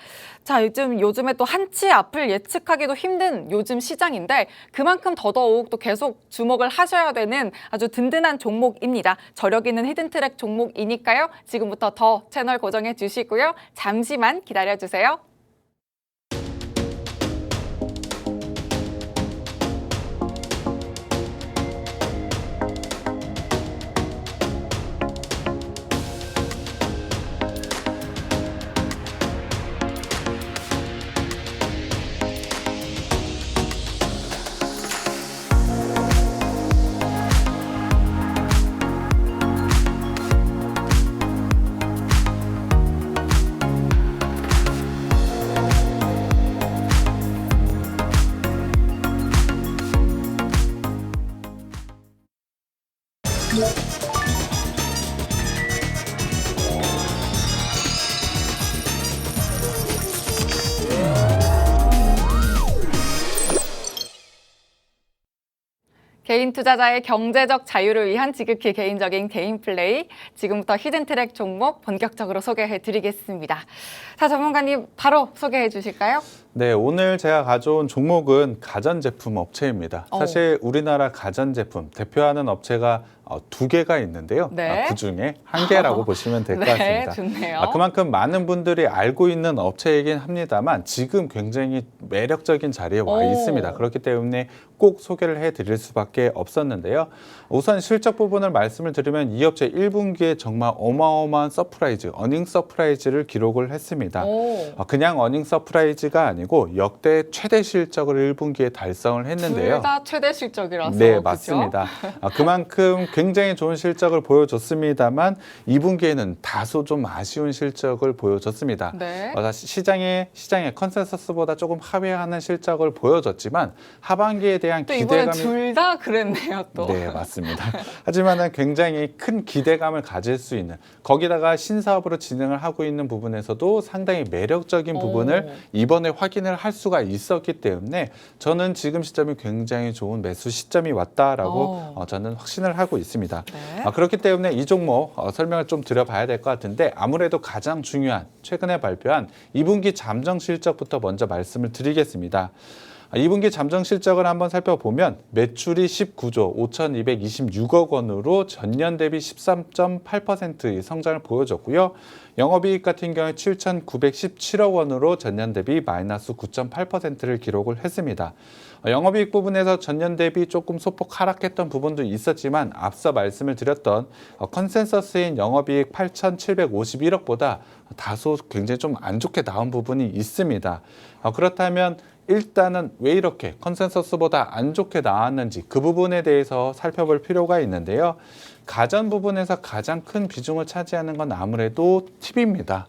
자, 요즘에 또 한치 앞을 예측하기도 힘든 요즘 시장인데 그만큼 더더욱 또 계속 주목을 하셔야 되는 아주 든든한 종목입니다. 저력 있는 히든트랙 종목이니까요. 지금부터 더 채널 고정해 주시고요. 잠시만 기다려 주세요. 개인 투자자의 경제적 자유를 위한 지극히 개인적인 개인 플레이. 지금부터 히든트랙 종목 본격적으로 소개해 드리겠습니다. 자, 전문가님 바로 소개해 주실까요? 네, 오늘 제가 가져온 종목은 가전제품 업체입니다. 사실 우리나라 가전제품 대표하는 업체가 2개가 있는데요. 네. 그중에 1개라고 보시면 될 것 네, 같습니다. 좋네요. 그만큼 많은 분들이 알고 있는 업체이긴 합니다만 지금 굉장히 매력적인 자리에 와 있습니다. 그렇기 때문에 꼭 소개를 해드릴 수밖에 없었는데요. 우선 실적 부분을 말씀을 드리면 이 업체 1분기에 정말 어마어마한 서프라이즈, 어닝 서프라이즈를 기록을 했습니다. 그냥 어닝 서프라이즈가 아니고 역대 최대 실적을 1분기에 달성을 했는데요. 둘 다 최대 실적이라서. 네, 그죠? 맞습니다. 그만큼 굉장히 좋은 실적을 보여줬습니다만 2분기에는 다소 좀 아쉬운 실적을 보여줬습니다. 네. 시장의 컨센서스보다 조금 하회하는 실적을 보여줬지만 하반기에 대한 또 이번에 기대감이 둘 다 그랬네요, 또. 네, 맞습니다. 하지만은 굉장히 큰 기대감을 가질 수 있는 거기다가 신사업으로 진행을 하고 있는 부분에서도 상당히 매력적인 부분을 이번에 확인을 할 수가 있었기 때문에 저는 지금 시점이 굉장히 좋은 매수 시점이 왔다라고 저는 확신을 하고 있습니다. 네. 그렇기 때문에 이 종목 설명을 좀 드려봐야 될 것 같은데 아무래도 가장 중요한 최근에 발표한 2분기 잠정 실적부터 먼저 말씀을 드리겠습니다. 2분기 잠정 실적을 한번 살펴보면 매출이 19조 5,226억 원으로 전년 대비 13.8%의 성장을 보여줬고요. 영업이익 같은 경우에 7,917억 원으로 전년 대비 마이너스 9.8%를 기록을 했습니다. 영업이익 부분에서 전년 대비 조금 소폭 하락했던 부분도 있었지만 앞서 말씀을 드렸던 컨센서스인 영업이익 8,751억보다 다소 굉장히 좀 안 좋게 나온 부분이 있습니다. 그렇다면 일단은 왜 이렇게 컨센서스보다 안 좋게 나왔는지 그 부분에 대해서 살펴볼 필요가 있는데요. 가전 부분에서 가장 큰 비중을 차지하는 건 아무래도 TV입니다.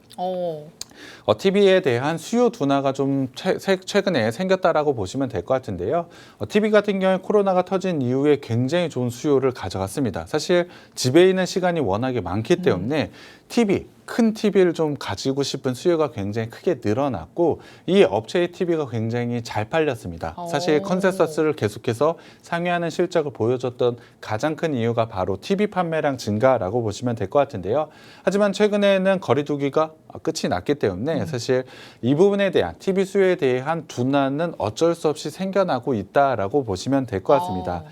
TV에 대한 수요 둔화가 좀 최근에 생겼다라고 보시면 될 것 같은데요. TV 같은 경우에 코로나가 터진 이후에 굉장히 좋은 수요를 가져갔습니다. 사실 집에 있는 시간이 워낙에 많기 때문에 TV, 큰 TV를 좀 가지고 싶은 수요가 굉장히 크게 늘어났고 이 업체의 TV가 굉장히 잘 팔렸습니다. 사실 컨센서스를 계속해서 상회하는 실적을 보여줬던 가장 큰 이유가 바로 TV 판매량 증가라고 보시면 될 것 같은데요. 하지만 최근에는 거리두기가 끝이 났기 때문에 사실 이 부분에 대한 TV 수요에 대한 둔화는 어쩔 수 없이 생겨나고 있다라고 보시면 될 것 같습니다.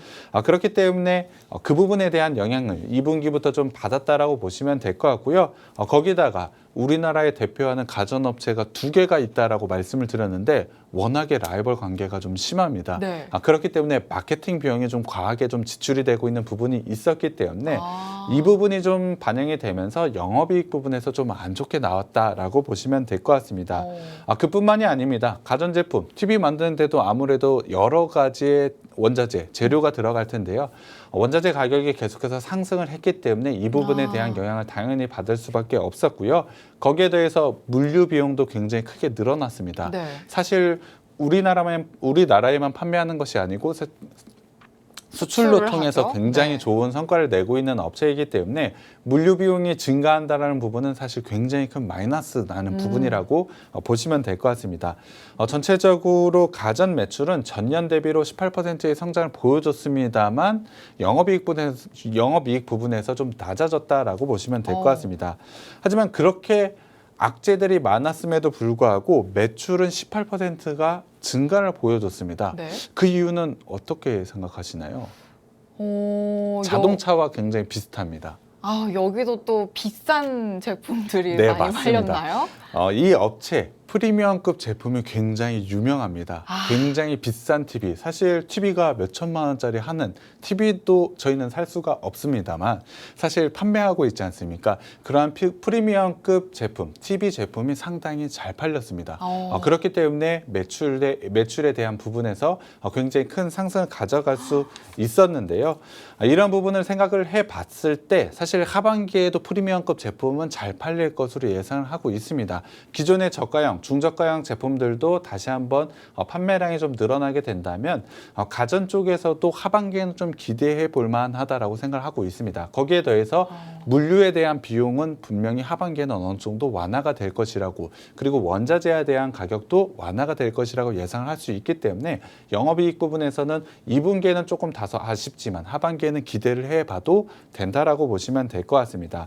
그렇기 때문에 그 부분에 대한 영향을 2분기부터 좀 받았다라고 보시면 될 것 같고요. 거기다가 우리나라에 대표하는 가전업체가 2개가 있다라고 말씀을 드렸는데 워낙에 라이벌 관계가 좀 심합니다. 네. 그렇기 때문에 마케팅 비용이 좀 과하게 좀 지출이 되고 있는 부분이 있었기 때문에 이 부분이 좀 반영이 되면서 영업이익 부분에서 좀 안 좋게 나왔다라고 보시면 될 것 같습니다. 그뿐만이 아닙니다. 가전제품, TV 만드는데도 아무래도 여러 가지의 원자재, 재료가 들어갈 텐데요. 원자재 가격이 계속해서 상승을 했기 때문에 이 부분에 대한 영향을 당연히 받을 수밖에 없었고요. 거기에 대해서 물류 비용도 굉장히 크게 늘어났습니다. 네. 사실 우리나라에만 판매하는 것이 아니고 수출로 통해서 하죠. 굉장히 네. 좋은 성과를 내고 있는 업체이기 때문에 물류 비용이 증가한다는 부분은 사실 굉장히 큰 마이너스 나는 부분이라고 보시면 될 것 같습니다. 전체적으로 가전 매출은 전년 대비로 18%의 성장을 보여줬습니다만 영업이익 부분에서 좀 낮아졌다라고 보시면 될 것 같습니다. 하지만 그렇게 악재들이 많았음에도 불구하고 매출은 18%가 증가를 보여줬습니다. 네. 그 이유는 어떻게 생각하시나요? 자동차와 굉장히 비슷합니다. 여기도 또 비싼 제품들이 네, 많이 맞습니다. 팔렸나요? 이 업체 프리미엄급 제품이 굉장히 유명합니다. 굉장히 비싼 TV. 사실 TV가 몇 천만 원짜리 하는 TV도 저희는 살 수가 없습니다만 사실 판매하고 있지 않습니까? 그러한 프리미엄급 제품, TV 제품이 상당히 잘 팔렸습니다. 그렇기 때문에 매출에 대한 부분에서 굉장히 큰 상승을 가져갈 수 있었는데요. 이런 부분을 생각을 해봤을 때 사실 하반기에도 프리미엄급 제품은 잘 팔릴 것으로 예상을 하고 있습니다. 기존의 저가형, 중저가형 제품들도 다시 한번 판매량이 좀 늘어나게 된다면 가전 쪽에서도 하반기에는 좀 기대해 볼 만하다라고 생각을 하고 있습니다. 거기에 더해서 물류에 대한 비용은 분명히 하반기에는 어느 정도 완화가 될 것이라고, 그리고 원자재에 대한 가격도 완화가 될 것이라고 예상을 할 수 있기 때문에 영업이익 부분에서는 2분기에는 조금 다소 아쉽지만 하반기에는 기대를 해봐도 된다라고 보시면 될 것 같습니다.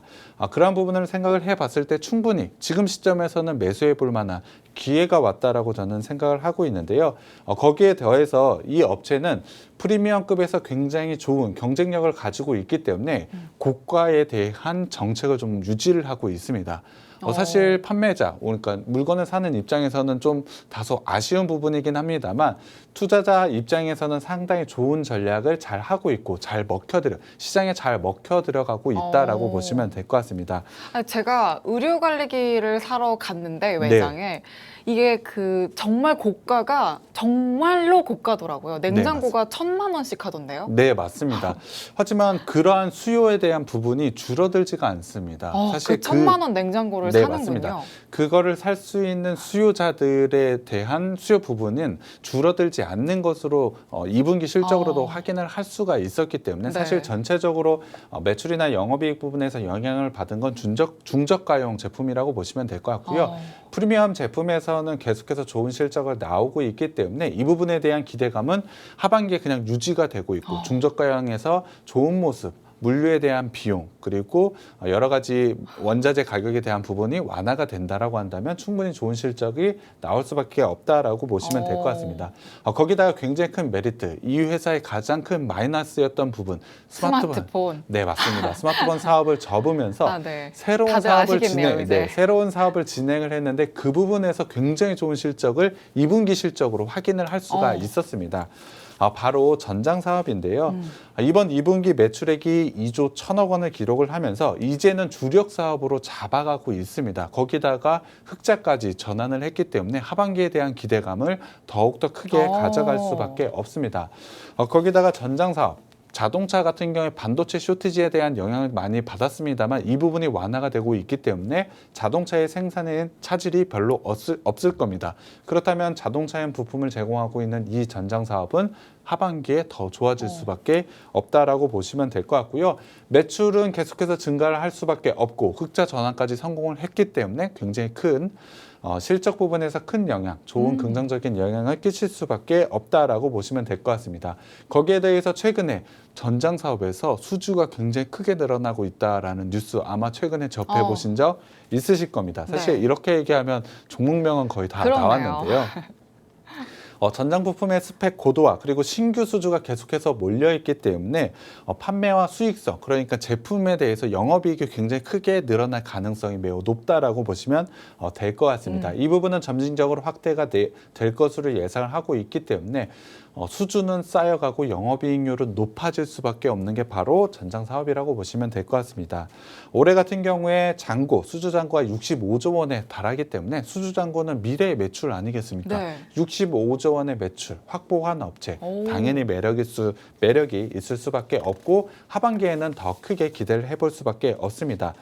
그런 부분을 생각을 해봤을 때 충분히 지금 시점에서는 매수해 볼 만한 기회가 왔다라고 저는 생각을 하고 있는데요. 거기에 더해서 이 업체는 프리미엄급에서 굉장히 좋은 경쟁력을 가지고 있기 때문에 고가에 대한 정책을 좀 유지를 하고 있습니다. 사실 판매자, 그러니까 물건을 사는 입장에서는 좀 다소 아쉬운 부분이긴 합니다만 투자자 입장에서는 상당히 좋은 전략을 잘 하고 있고 시장에 잘 먹혀 들어가고 있다라고 보시면 될 것 같습니다. 제가 의류관리기를 사러 갔는데 매장에 이게 정말 고가가 정말로 고가더라고요. 냉장고가 1,000만 원씩 하던데요. 네, 맞습니다. 하지만 그러한 수요에 대한 부분이 줄어들지가 않습니다. 사실 1,000만 원 냉장고를 사는군요. 맞습니다. 그거를 살 수 있는 수요자들에 대한 수요 부분은 줄어들지 않는 것으로 2분기 실적으로도 확인을 할 수가 있었기 때문에 사실 전체적으로 매출이나 영업이익 부분에서 영향을 받은 건 중저가용 제품이라고 보시면 될 것 같고요. 프리미엄 제품에서는 계속해서 좋은 실적을 나오고 있기 때문에 이 부분에 대한 기대감은 하반기에 그냥 유지가 되고 있고 중저가형에서 좋은 모습 물류에 대한 비용 그리고 여러 가지 원자재 가격에 대한 부분이 완화가 된다라고 한다면 충분히 좋은 실적이 나올 수밖에 없다라고 보시면 될 것 같습니다. 거기다가 굉장히 큰 메리트, 이 회사의 가장 큰 마이너스였던 부분, 스마트폰. 네, 맞습니다. 스마트폰 사업을 접으면서 네. 새로운 다들 사업을 아시겠네요, 이제. 새로운 사업을 진행을 했는데 그 부분에서 굉장히 좋은 실적을 2분기 실적으로 확인을 할 수가 있었습니다. 바로 전장 사업인데요. 이번 2분기 매출액이 2조 1천억 원을 기록을 하면서 이제는 주력 사업으로 잡아가고 있습니다. 거기다가 흑자까지 전환을 했기 때문에 하반기에 대한 기대감을 더욱더 크게 가져갈 수밖에 없습니다. 거기다가 전장 사업. 자동차 같은 경우에 반도체 쇼티지에 대한 영향을 많이 받았습니다만 이 부분이 완화가 되고 있기 때문에 자동차의 생산에 차질이 별로 없을 겁니다. 그렇다면 자동차용 부품을 제공하고 있는 이 전장 사업은 하반기에 더 좋아질 수밖에 없다라고 보시면 될 것 같고요. 매출은 계속해서 증가를 할 수밖에 없고 흑자 전환까지 성공을 했기 때문에 굉장히 큰 실적 부분에서 큰 영향, 좋은 긍정적인 영향을 끼칠 수밖에 없다라고 보시면 될 것 같습니다. 거기에 대해서 최근에 전장 사업에서 수주가 굉장히 크게 늘어나고 있다라는 뉴스 아마 최근에 접해보신 적 있으실 겁니다. 사실 네. 이렇게 얘기하면 종목명은 거의 다 그렇네요. 나왔는데요. 전장 부품의 스펙 고도화 그리고 신규 수주가 계속해서 몰려있기 때문에 판매와 수익성 그러니까 제품에 대해서 영업이익이 굉장히 크게 늘어날 가능성이 매우 높다라고 보시면 될 것 같습니다. 이 부분은 점진적으로 확대가 될 것으로 예상을 하고 있기 때문에 수주는 쌓여가고 영업이익률은 높아질 수밖에 없는 게 바로 전장 사업이라고 보시면 될 것 같습니다. 올해 같은 경우에 장고, 수주 장고가 65조 원에 달하기 때문에 수주 장고는 미래의 매출 아니겠습니까? 네. 65조 원의 매출 확보한 업체 당연히 매력이 있을 수밖에 없고 하반기에는 더 크게 기대를 해볼 수밖에 없습니다.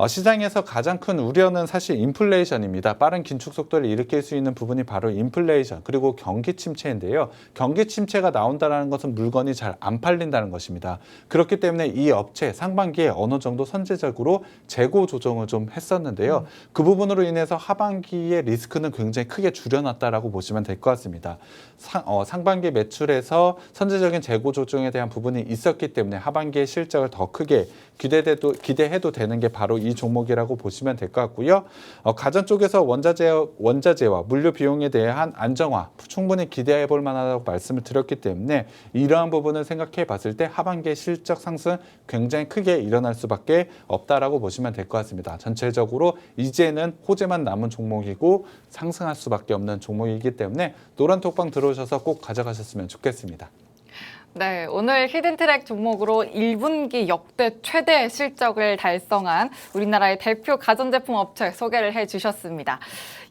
시장에서 가장 큰 우려는 사실 인플레이션입니다. 빠른 긴축 속도를 일으킬 수 있는 부분이 바로 인플레이션 그리고 경기 침체인데요. 경기 침체가 나온다는 것은 물건이 잘 안 팔린다는 것입니다. 그렇기 때문에 이 업체 상반기에 어느 정도 선제적으로 재고 조정을 좀 했었는데요. 그 부분으로 인해서 하반기의 리스크는 굉장히 크게 줄여놨다라고 보시면 될 것 같습니다. 상반기 매출에서 선제적인 재고 조정에 대한 부분이 있었기 때문에 하반기의 실적을 더 크게 기대해도 되는 게 바로 이 종목이라고 보시면 될 것 같고요. 가전 쪽에서 원자재와 물류 비용에 대한 안정화 충분히 기대해 볼 만하다고 말씀을 드렸기 때문에 이러한 부분을 생각해 봤을 때 하반기의 실적 상승 굉장히 크게 일어날 수밖에 없다라고 보시면 될 것 같습니다. 전체적으로 이제는 호재만 남은 종목이고 상승할 수밖에 없는 종목이기 때문에 노란 톡방 들어오셔서 꼭 가져가셨으면 좋겠습니다. 네, 오늘 히든트랙 종목으로 1분기 역대 최대 실적을 달성한 우리나라의 대표 가전제품 업체 소개를 해주셨습니다.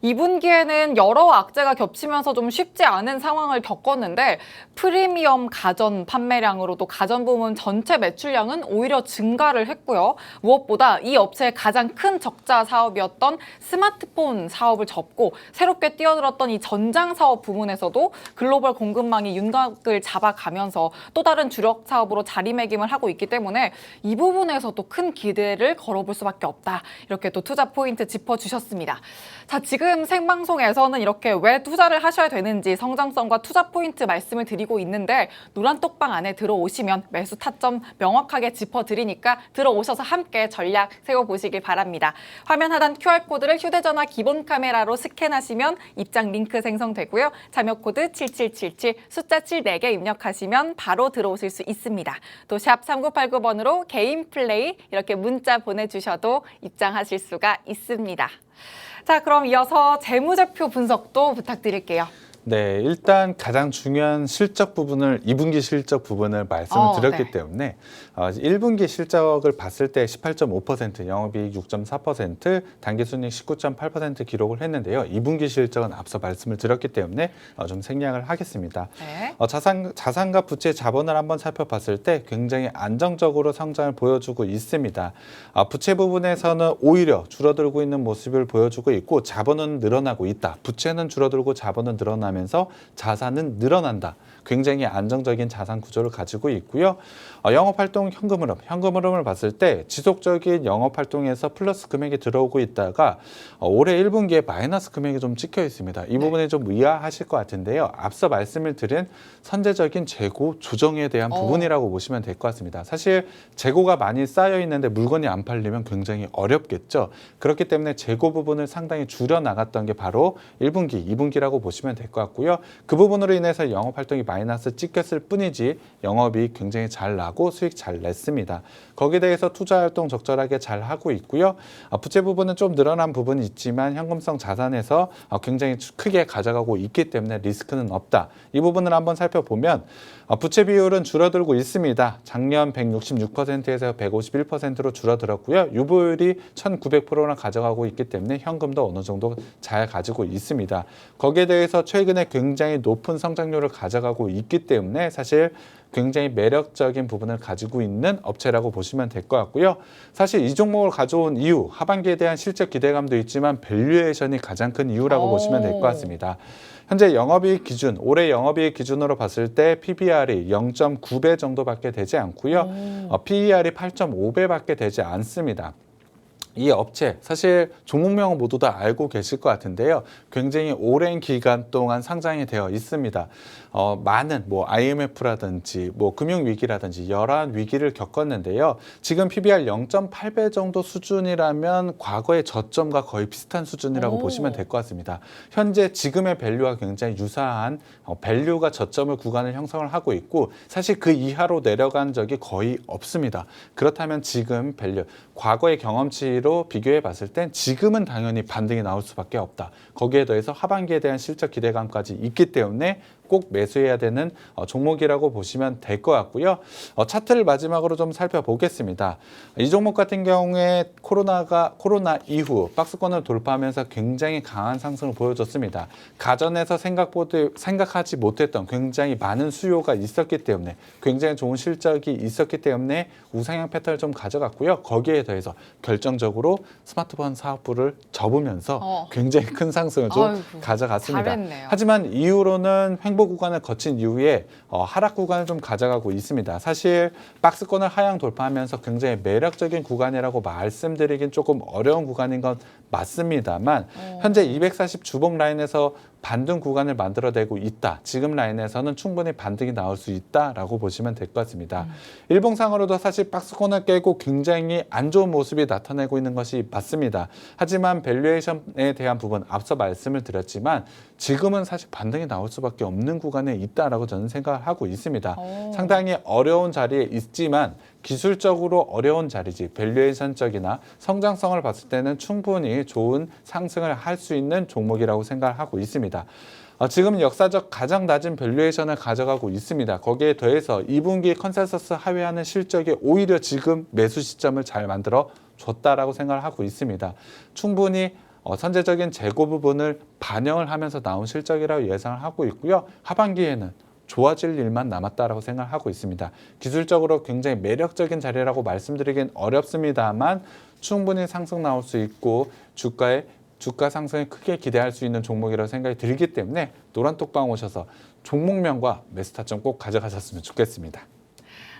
2분기에는 여러 악재가 겹치면서 좀 쉽지 않은 상황을 겪었는데 프리미엄 가전 판매량으로도 가전 부문 전체 매출량은 오히려 증가를 했고요. 무엇보다 이 업체의 가장 큰 적자 사업이었던 스마트폰 사업을 접고 새롭게 뛰어들었던 이 전장 사업 부문에서도 글로벌 공급망이 윤곽을 잡아가면서 또 다른 주력 사업으로 자리매김을 하고 있기 때문에 이 부분에서도 큰 기대를 걸어볼 수밖에 없다. 이렇게 또 투자 포인트 짚어주셨습니다. 자, 지금 생방송에서는 이렇게 왜 투자를 하셔야 되는지 성장성과 투자 포인트 말씀을 드리고 있는데 노란 톡방 안에 들어오시면 매수 타점 명확하게 짚어드리니까 들어오셔서 함께 전략 세워보시길 바랍니다. 화면 하단 QR코드를 휴대전화 기본 카메라로 스캔하시면 입장 링크 생성되고요. 참여 코드 7777 숫자 7 4개 입력하시면 바로 들어오실 수 있습니다. 또 샵 3989번으로 개인 플레이 이렇게 문자 보내주셔도 입장하실 수가 있습니다. 자, 그럼 이어서 재무제표 분석도 부탁드릴게요. 네, 일단 가장 중요한 실적 부분을 2분기 실적 부분을 말씀을 드렸기 네. 때문에 1분기 실적을 봤을 때 18.5%, 영업이익 6.4%, 당기순이익 19.8% 기록을 했는데요. 2분기 실적은 앞서 말씀을 드렸기 때문에 좀 생략을 하겠습니다. 네. 자산과 부채 자본을 한번 살펴봤을 때 굉장히 안정적으로 성장을 보여주고 있습니다. 부채 부분에서는 오히려 줄어들고 있는 모습을 보여주고 있고 자본은 늘어나고 있다. 부채는 줄어들고 자본은 늘어나면서 자산은 늘어난다. 굉장히 안정적인 자산 구조를 가지고 있고요. 영업활동 현금 흐름을 봤을 때 지속적인 영업활동에서 플러스 금액이 들어오고 있다가 올해 1분기에 마이너스 금액이 좀 찍혀 있습니다. 이 부분에 좀 의아하실 것 같은데요. 앞서 말씀을 드린 선제적인 재고 조정에 대한 부분이라고 보시면 될 것 같습니다. 사실 재고가 많이 쌓여 있는데 물건이 안 팔리면 굉장히 어렵겠죠. 그렇기 때문에 재고 부분을 상당히 줄여 나갔던 게 바로 1분기, 2분기라고 보시면 될 것 같고요. 그 부분으로 인해서 영업활동이 마이너스 찍혔을 뿐이지 영업이 굉장히 잘 나고 수익 잘 냈습니다. 거기에 대해서 투자활동 적절하게 잘 하고 있고요. 부채 부분은 좀 늘어난 부분이 있지만 현금성 자산에서 굉장히 크게 가져가고 있기 때문에 리스크는 없다. 이 부분을 한번 살펴보면 부채 비율은 줄어들고 있습니다. 작년 166%에서 151%로 줄어들었고요. 유보율이 1900%나 가져가고 있기 때문에 현금도 어느 정도 잘 가지고 있습니다. 거기에 대해서 최근에 굉장히 높은 성장률을 가져가고 있기 때문에 사실 굉장히 매력적인 부분을 가지고 있는 업체라고 보시면 될 것 같고요. 사실 이 종목을 가져온 이유, 하반기에 대한 실적 기대감도 있지만 밸류에이션이 가장 큰 이유라고 보시면 될 것 같습니다. 현재 영업이익 기준, 올해 영업이익 기준으로 봤을 때 PBR이 0.9배 정도밖에 되지 않고요. PER이 8.5배밖에 되지 않습니다. 이 업체 사실 종목명은 모두 다 알고 계실 것 같은데요. 굉장히 오랜 기간 동안 상장이 되어 있습니다. 많은 IMF라든지 금융위기라든지 여러한 위기를 겪었는데요. 지금 PBR 0.8배 정도 수준이라면 과거의 저점과 거의 비슷한 수준이라고 보시면 될 것 같습니다. 현재 지금의 밸류와 굉장히 유사한 밸류가 저점을 구간을 형성을 하고 있고 사실 그 이하로 내려간 적이 거의 없습니다. 그렇다면 지금 밸류, 과거의 경험치로 비교해 봤을 땐 지금은 당연히 반등이 나올 수밖에 없다. 거기에 더해서 하반기에 대한 실적 기대감까지 있기 때문에 꼭 매수해야 되는 종목이라고 보시면 될 것 같고요. 차트를 마지막으로 좀 살펴보겠습니다. 이 종목 같은 경우에 코로나 이후 박스권을 돌파하면서 굉장히 강한 상승을 보여줬습니다. 가전에서 생각하지 못했던 굉장히 많은 수요가 있었기 때문에 굉장히 좋은 실적이 있었기 때문에 우상향 패턴을 좀 가져갔고요. 거기에 더해서 결정적으로 스마트폰 사업부를 접으면서 굉장히 큰 상승을 좀 가져갔습니다. 잘했네요. 하지만 이후로는 횡보 구간을 거친 이후에 하락 구간을 좀 가져가고 있습니다. 사실 박스권을 하향 돌파하면서 굉장히 매력적인 구간이라고 말씀드리긴 조금 어려운 구간인 건 맞습니다만 현재 240 주봉 라인에서 반등 구간을 만들어내고 있다. 지금 라인에서는 충분히 반등이 나올 수 있다라고 보시면 될 것 같습니다. 일봉상으로도 사실 박스권을 깨고 굉장히 안 좋은 모습이 나타내고 있는 것이 맞습니다. 하지만 밸류에이션에 대한 부분 앞서 말씀을 드렸지만 지금은 사실 반등이 나올 수밖에 없는 구간에 있다라고 저는 생각을 하고 있습니다. 상당히 어려운 자리에 있지만 기술적으로 어려운 자리지 밸류에이션적이나 성장성을 봤을 때는 충분히 좋은 상승을 할 수 있는 종목이라고 생각을 하고 있습니다. 지금 역사적 가장 낮은 밸류에이션을 가져가고 있습니다. 거기에 더해서 2분기 컨센서스 하회하는 실적이 오히려 지금 매수 시점을 잘 만들어 줬다라고 생각을 하고 있습니다. 충분히 선제적인 재고 부분을 반영을 하면서 나온 실적이라고 예상을 하고 있고요. 하반기에는 좋아질 일만 남았다라고 생각을 하고 있습니다. 기술적으로 굉장히 매력적인 자리라고 말씀드리긴 어렵습니다만 충분히 상승 나올 수 있고 주가 상승을 크게 기대할 수 있는 종목이라고 생각이 들기 때문에 노란톡방 오셔서 종목명과 매수 타점 꼭 가져가셨으면 좋겠습니다.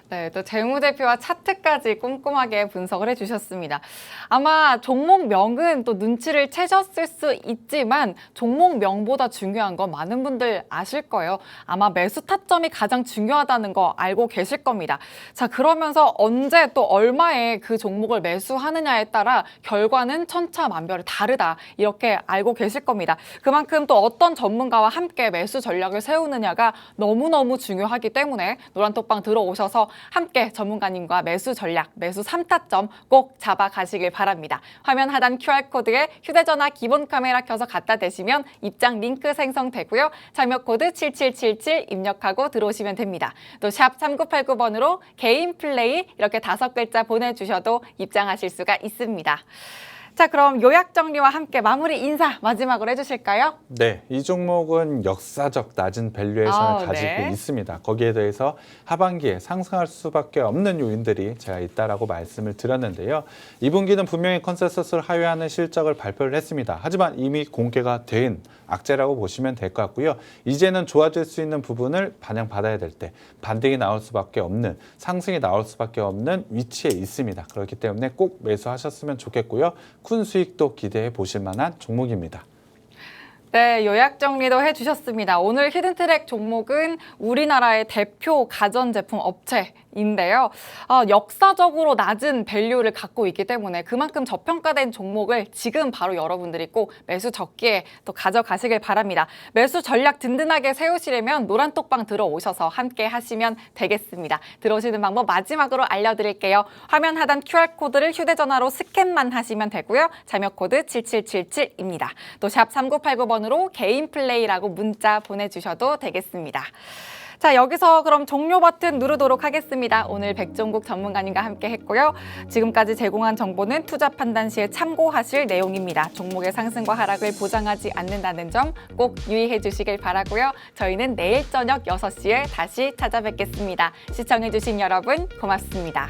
네, 또 재무제표와 차트까지 꼼꼼하게 분석을 해주셨습니다. 아마 종목명은 또 눈치를 채셨을 수 있지만 종목명보다 중요한 건 많은 분들 아실 거예요. 아마 매수 타점이 가장 중요하다는 거 알고 계실 겁니다. 자, 그러면서 언제 또 얼마에 그 종목을 매수하느냐에 따라 결과는 천차만별이 다르다. 이렇게 알고 계실 겁니다. 그만큼 또 어떤 전문가와 함께 매수 전략을 세우느냐가 너무너무 중요하기 때문에 노란톡방 들어오셔서 함께 전문가님과 매수 전략, 매수 3타점 꼭 잡아가시길 바랍니다. 화면 하단 QR코드에 휴대전화 기본 카메라 켜서 갖다 대시면 입장 링크 생성되고요. 참여 코드 7777 입력하고 들어오시면 됩니다. 또 샵 3989번으로 개인 플레이 이렇게 5글자 보내주셔도 입장하실 수가 있습니다. 자, 그럼 요약 정리와 함께 마무리 인사 마지막으로 해주실까요? 네, 이 종목은 역사적 낮은 밸류에이션을 가지고 네. 있습니다. 거기에 대해서 하반기에 상승할 수밖에 없는 요인들이 제가 있다라고 말씀을 드렸는데요. 2분기는 분명히 컨센서스를 하회하는 실적을 발표를 했습니다. 하지만 이미 공개가 된 악재라고 보시면 될 것 같고요. 이제는 좋아질 수 있는 부분을 반영받아야 될 때 반등이 나올 수밖에 없는, 상승이 나올 수밖에 없는 위치에 있습니다. 그렇기 때문에 꼭 매수하셨으면 좋겠고요. 큰 수익도 기대해 보실 만한 종목입니다. 네, 요약 정리도 해주셨습니다. 오늘 히든트랙 종목은 우리나라의 대표 가전제품 업체인데요. 역사적으로 낮은 밸류를 갖고 있기 때문에 그만큼 저평가된 종목을 지금 바로 여러분들이 꼭 매수 적기에 또 가져가시길 바랍니다. 매수 전략 든든하게 세우시려면 노란톡방 들어오셔서 함께 하시면 되겠습니다. 들어오시는 방법 마지막으로 알려드릴게요. 화면 하단 QR코드를 휴대전화로 스캔만 하시면 되고요. 자녀코드 7777입니다. 또 샵 3989번으로 개인 플레이라고 문자 보내주셔도 되겠습니다. 자, 여기서 그럼 종료 버튼 누르도록 하겠습니다. 오늘 백종국 전문가님과 함께 했고요. 지금까지 제공한 정보는 투자 판단 시에 참고하실 내용입니다. 종목의 상승과 하락을 보장하지 않는다는 점 꼭 유의해 주시길 바라고요. 저희는 내일 저녁 6시에 다시 찾아뵙겠습니다. 시청해 주신 여러분 고맙습니다.